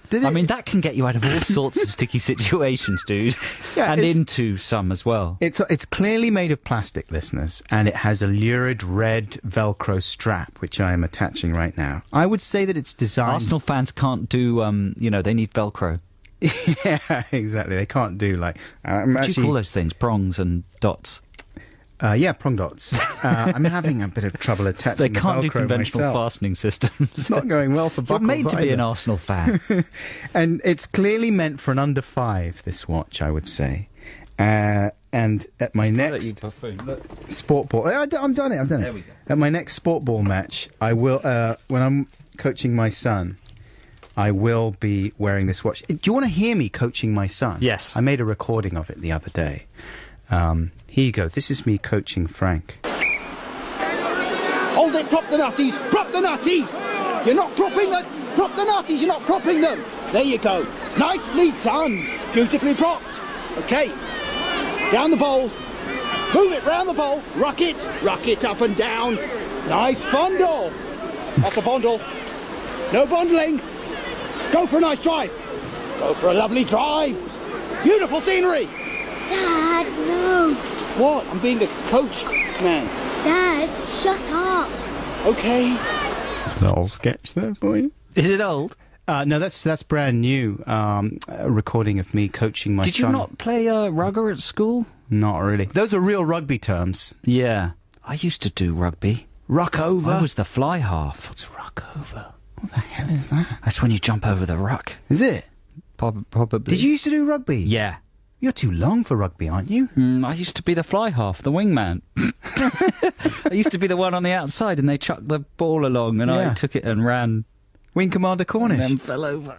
Did I mean, that can get you out of all sorts of sticky situations, dude. Yeah, and into some as well. It's clearly made of plastic, listeners, and it has a lurid red Velcro strap, which I am attaching right now. I would say that it's designed... Arsenal fans can't do, they need Velcro. Yeah, exactly. They can't do, like... What do you call those things? Prongs and dots? Yeah, prong dots. I'm having a bit of trouble attaching They the can't do Velcro conventional myself. fastening systems. It's not going well for You're buckles made to be either. an Arsenal fan. And it's clearly meant for an under 5, this watch, I would say. And at my next sport ball... I've done it. There we go. At my next sport ball match, I will... when I'm coaching my son, I will be wearing this watch. Do you want to hear me coaching my son? Yes. I made a recording of it the other day. Here you go. This is me coaching Frank. Hold it, prop the nutties, prop the nutties! You're not propping them, prop the nutties, you're not propping them! There you go. Nicely done. Beautifully propped. Okay. Down the bowl. Move it round the bowl. Ruck it up and down. Nice fondle. That's a bondle. No bondling. Go for a nice drive. Go for a lovely drive. Beautiful scenery. Dad, no. What? I'm being a coach, man. Dad, shut up. Okay. It's an old sketch there for you. Is it old? No, that's brand new. A recording of me coaching my son. Did you not play rugger at school? Not really. Those are real rugby terms. Yeah. I used to do rugby. Ruck over? I was the fly half. What's ruck over? What the hell is that? That's when you jump over the ruck. Is it? Probably. Did you used to do rugby? Yeah. You're too long for rugby, aren't you? I used to be the fly half, the wingman. I used to be the one on the outside, and they chucked the ball along, and I took it and ran. Wing Commander Cornish. And then fell over.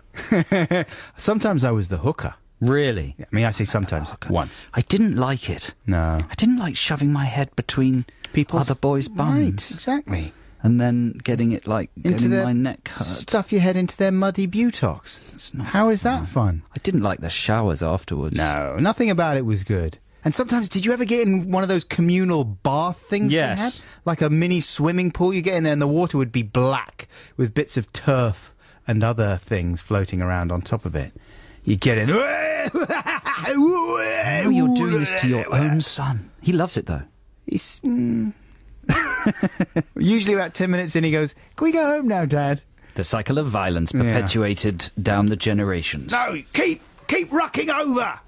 Sometimes I was the hooker. Really? I mean, I say sometimes. Once. I didn't like it. No. I didn't like shoving my head between other boys' bums. Right, exactly. And then getting it, getting my neck hurt. Stuff your head into their muddy buttocks. It's not How is fun. that fun? I didn't like the showers afterwards. No, nothing about it was good. And sometimes, did you ever get in one of those communal bath things Yes. they had? Like a mini swimming pool? You get in there and the water would be black with bits of turf and other things floating around on top of it. You get in. Oh, you're doing this to your own son. He loves it, though. He's... Usually about 10 minutes in, he goes, "Can we go home now, Dad?" The cycle of violence perpetuated down the generations. No, keep rucking over.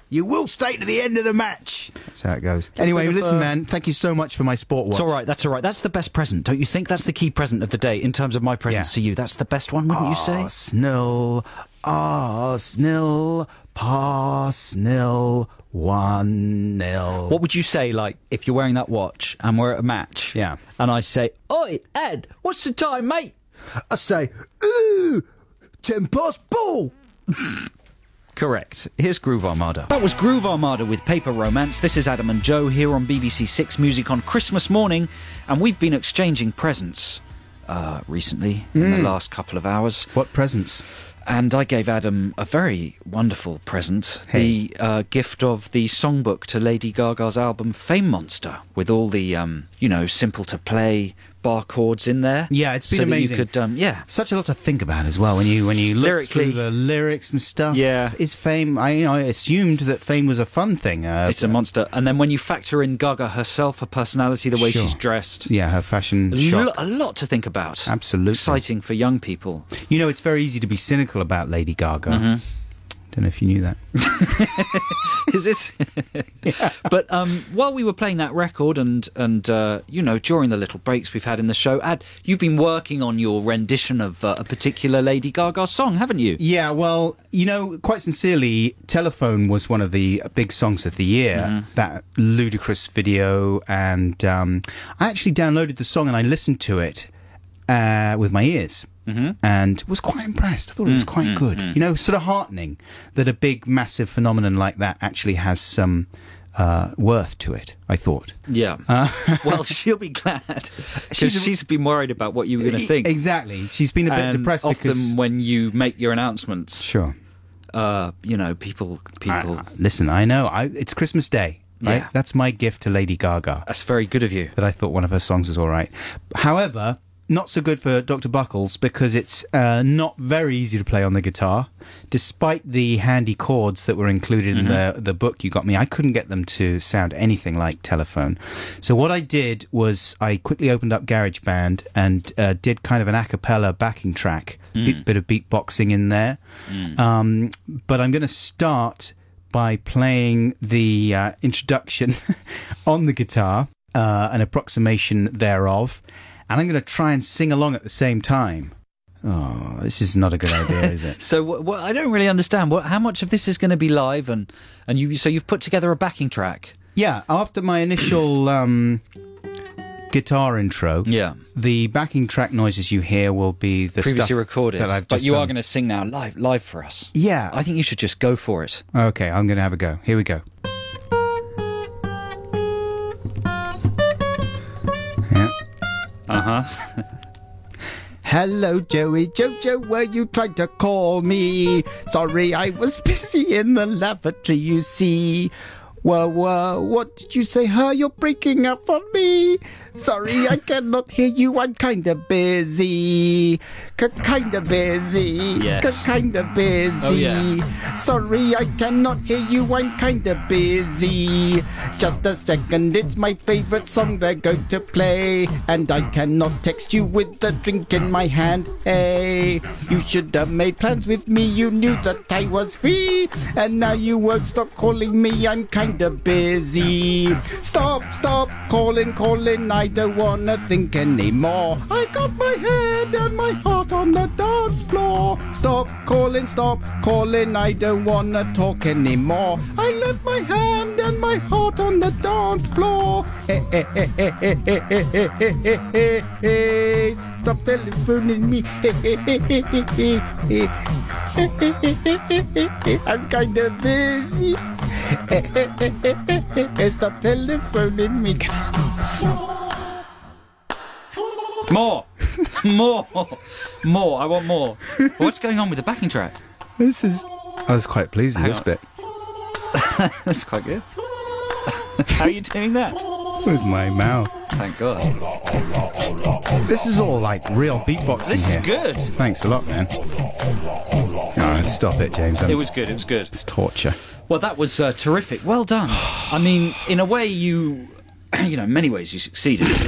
You will stay to the end of the match. That's how it goes. Anyway, listen, man, thank you so much for my sport watch. It's all right, that's all right. That's the best present, don't you think? That's the key present of the day in terms of my presents to you. That's the best one, wouldn't you say? Arsenal, Parsnil, 1-0. What would you say, if you're wearing that watch and we're at a match? Yeah. And I say, "Oi, Ed, what's the time, mate?" I say, "Ooh, 10 past ball." Correct. Here's Groove Armada. That was Groove Armada with Paper Romance. This is Adam and Joe here on BBC Six Music on Christmas morning, and we've been exchanging presents recently in the last couple of hours. What presents? And I gave Adam a very wonderful present, the gift of the songbook to Lady Gaga's album Fame Monster, with all the, simple to play bar chords in there. Yeah, it's been so amazing. That you could, such a lot to think about as well when you look Lyrically, through the lyrics and stuff. Yeah, is Fame? I assumed that Fame was a fun thing. It's a monster, and then when you factor in Gaga herself, her personality, the way she's dressed, her fashion shock, a lot to think about. Absolutely exciting for young people. It's very easy to be cynical about Lady Gaga. Don't know if you knew that. Is this? Yeah. But while we were playing that record and during the little breaks we've had in the show, you've been working on your rendition of a particular Lady Gaga song, haven't you? Yeah, well, quite sincerely, Telephone was one of the big songs of the year. Mm-hmm. That ludicrous video, and I actually downloaded the song and I listened to it with my ears. Mm-hmm. And was quite impressed. I thought it was quite good. Sort of heartening that a big, massive phenomenon like that actually has some worth to it, I thought. Yeah. Well, she'll be glad. She's been worried about what you were going to think. Exactly. She's been a bit depressed often because... when you make your announcements... Sure. People... listen, I know. It's Christmas Day. Right? Yeah. That's my gift to Lady Gaga. That's very good of you. That I thought one of her songs was all right. However... not so good for Dr. Buckles because it's not very easy to play on the guitar. Despite the handy chords that were included in the book you got me, I couldn't get them to sound anything like Telephone. So what I did was I quickly opened up GarageBand and did kind of an a cappella backing track, bit of beatboxing in there. But I'm going to start by playing the introduction on the guitar, an approximation thereof. And I'm going to try and sing along at the same time. Oh, this is not a good idea, is it? So I don't really understand. How much of this is going to be live? And you've put together a backing track? Yeah, after my initial guitar intro, the backing track noises you hear will be the previously stuff recorded. That I've but just you done. are going to sing now live for us. Yeah. I think you should just go for it. Okay, I'm going to have a go. Here we go. Uh-huh. Hello, Joey Jojo, were you trying to call me? Sorry, I was busy in the lavatory, you see. Whoa, what did you say? You're breaking up on me. Sorry, I cannot hear you. I'm kind of busy. Kinda busy. Yes. Kinda busy. Oh, yeah. Sorry, I cannot hear you. I'm kinda busy. Just a second, it's my favorite song they're going to play. And I cannot text you with a drink in my hand. Hey, you should have made plans with me. You knew that I was free. And now you won't stop calling me. I'm kinda busy. Stop calling. I don't wanna think anymore. I got my head and my heart on the dance floor. Stop calling. I don't wanna talk anymore. I left my hand and my heart on the dance floor. Stop telephoning me. I'm kinda busy. Stop telephoning me. Can I stop? More. I want more. What's going on with the backing track? I was quite pleased with this bit. That's quite good. How are you doing that? With my mouth. Thank God. This is all like real beatboxing This here. is good. Thanks a lot, man. No, stop it, James. It was good. It's torture. Well, that was terrific. Well done. I mean, in a way, in many ways you succeeded. It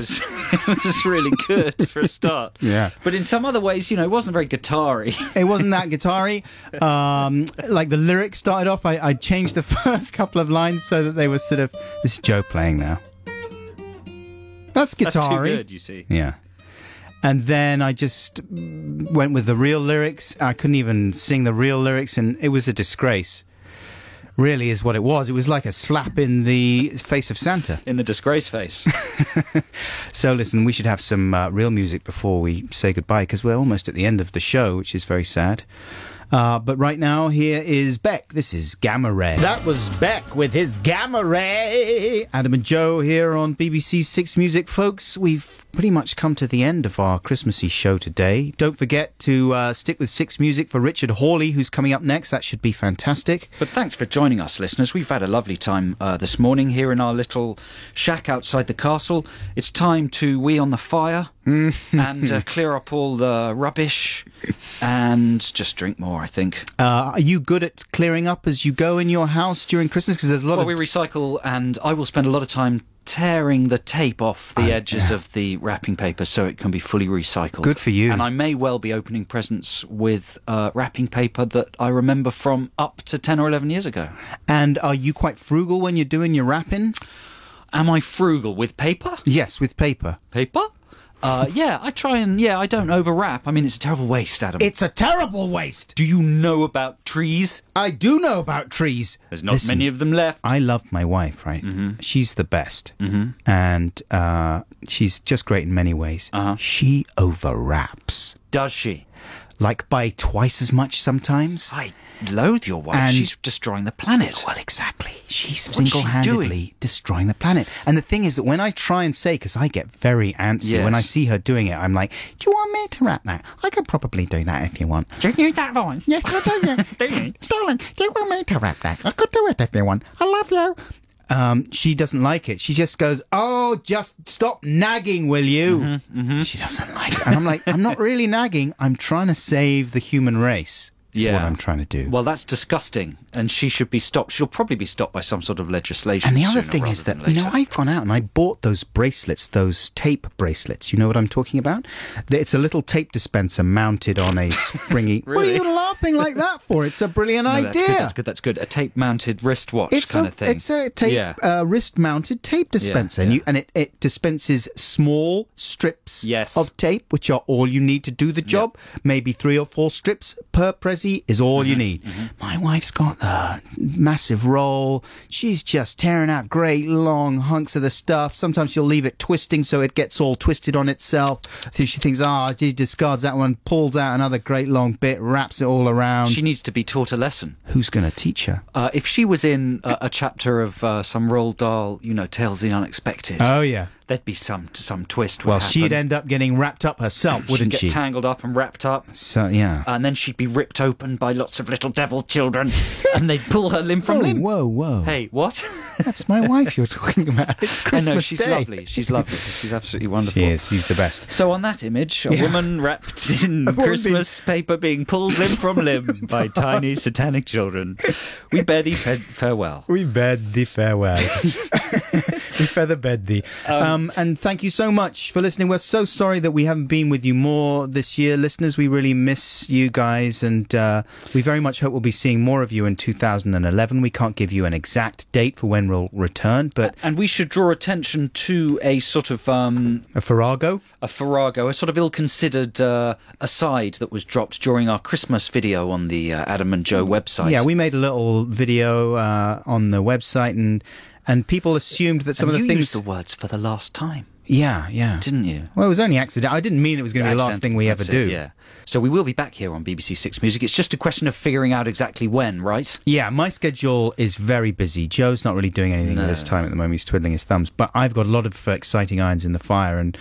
was really good for a start. Yeah. But in some other ways, it wasn't very guitar-y. It wasn't that guitar-y. Like the lyrics started off, I changed the first couple of lines so that they were sort of... This is Joe playing now. That's guitar-y. That's too good, you see. Yeah. And then I just went with the real lyrics. I couldn't even sing the real lyrics, and it was a disgrace. Really is what it was. It was like a slap in the face of Santa. In the disgrace face. So listen, we should have some real music before we say goodbye, because we're almost at the end of the show, which is very sad. But right now, here is Beck. This is Gamma Ray. That was Beck with his Gamma Ray. Adam and Joe here on BBC Six Music. Folks, we've pretty much come to the end of our Christmassy show today. Don't forget to stick with Six Music for Richard Hawley, who's coming up next. That should be fantastic. But thanks for joining us, listeners. We've had a lovely time this morning here in our little shack outside the castle. It's time to wee on the fire and clear up all the rubbish and just drink more, I think. Are you good at clearing up as you go in your house during Christmas? Because there's a lot we recycle, and I will spend a lot of time tearing the tape off the edges of the wrapping paper so it can be fully recycled. Good for you. And I may well be opening presents with wrapping paper that I remember from up to 10 or 11 years ago. And are you quite frugal when you're doing your wrapping? Am I frugal with paper? Yes, with paper. Paper? Yeah, I try and, I don't overwrap. I mean, it's a terrible waste, Adam. It's a terrible waste. Do you know about trees? I do know about trees. There's not many of them left. I love my wife, right? Mm-hmm. She's the best. Mm-hmm. And she's just great in many ways. Uh-huh. She overwraps. Does she? Like by twice as much sometimes. I loathe your wife. And she's destroying the planet. Well, exactly. She's What's she single-handedly doing? destroying the planet. And the thing is that when I try and say, because I get very antsy, Yes. when I see her doing it, I'm like, do you want me to wrap that? I could probably do that if you want. Do you use that voice? Yes, I do. Yeah. Do you? Darling, do you want me to wrap that? I could do it if you want. I love you. She doesn't like it. She just goes, oh, just stop nagging, will you? Mm-hmm, mm-hmm. She doesn't like it. And I'm like, I'm not really nagging. I'm trying to save the human race. Is what I'm trying to do. Well, that's disgusting, and she should be stopped. She'll probably be stopped by some sort of legislation. And the other sooner thing rather is than that, later. I've gone out and I bought those bracelets, those tape bracelets. You know what I'm talking about? It's a little tape dispenser mounted on a springy... Really? What are you laughing like that for? It's a brilliant No, idea. That's good. That's good. A tape-mounted wristwatch kind of thing. It's a tape, wrist-mounted tape dispenser. Yeah. And it dispenses small strips Yes. of tape, which are all you need to do the job. Maybe 3 or 4 strips per Prezi is all you need. My wife's got the massive roll. She's just tearing out great long hunks of the stuff. Sometimes she'll leave it twisting so it gets all twisted on itself. She thinks, she discards that one, pulls out another great long bit, wraps it all around. She needs to be taught a lesson. Who's going to teach her? If she was in a chapter of some Roald Dahl, Tales of the Unexpected, Oh, yeah. there'd be some twist. would Well, happen. she'd end up getting wrapped up herself, wouldn't She'd she? get tangled up and wrapped up. So, yeah. And then she'd be ripped open by lots of little devil children, and they'd pull her limb from limb. Whoa. Hey, what? That's my wife you're talking about. It's Christmas I know, she's Day. lovely. She's lovely. She's absolutely wonderful. She is. She's the best. So on that image, a woman wrapped in Christmas paper being pulled limb from limb by tiny satanic children. We bear thee farewell. We bid thee farewell. We feather bed thee. And thank you so much for listening. We're so sorry that we haven't been with you more this year, listeners. We really miss you guys, and we very much hope we'll be seeing more of you in 2011. We can't give you an exact date for when we'll return, but... And we should draw attention to a sort of... a farrago? A farrago, a sort of ill-considered aside that was dropped during our Christmas video on the Adam and Joe website. Yeah, we made a little video on the website, and people assumed that some of the you things... used the words for the last time. Yeah. Didn't you? Well, it was only accident. I didn't mean it was going to be the last thing we ever do. Yeah. So we will be back here on BBC Six Music. It's just a question of figuring out exactly when, right? Yeah, my schedule is very busy. Joe's not really doing anything at this time at the moment. He's twiddling his thumbs. But I've got a lot of exciting irons in the fire. And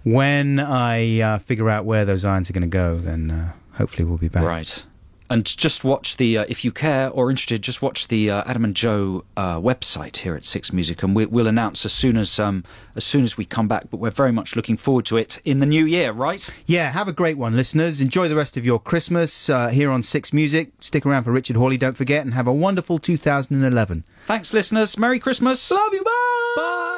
when I figure out where those irons are going to go, then hopefully we'll be back. Right. And just watch the, if you care or interested, just watch the Adam and Joe website here at Six Music, and we'll announce as soon as we come back. But we're very much looking forward to it in the new year, right? Yeah, have a great one, listeners. Enjoy the rest of your Christmas here on Six Music. Stick around for Richard Hawley, don't forget, and have a wonderful 2011. Thanks, listeners. Merry Christmas. Love you, bye! Bye.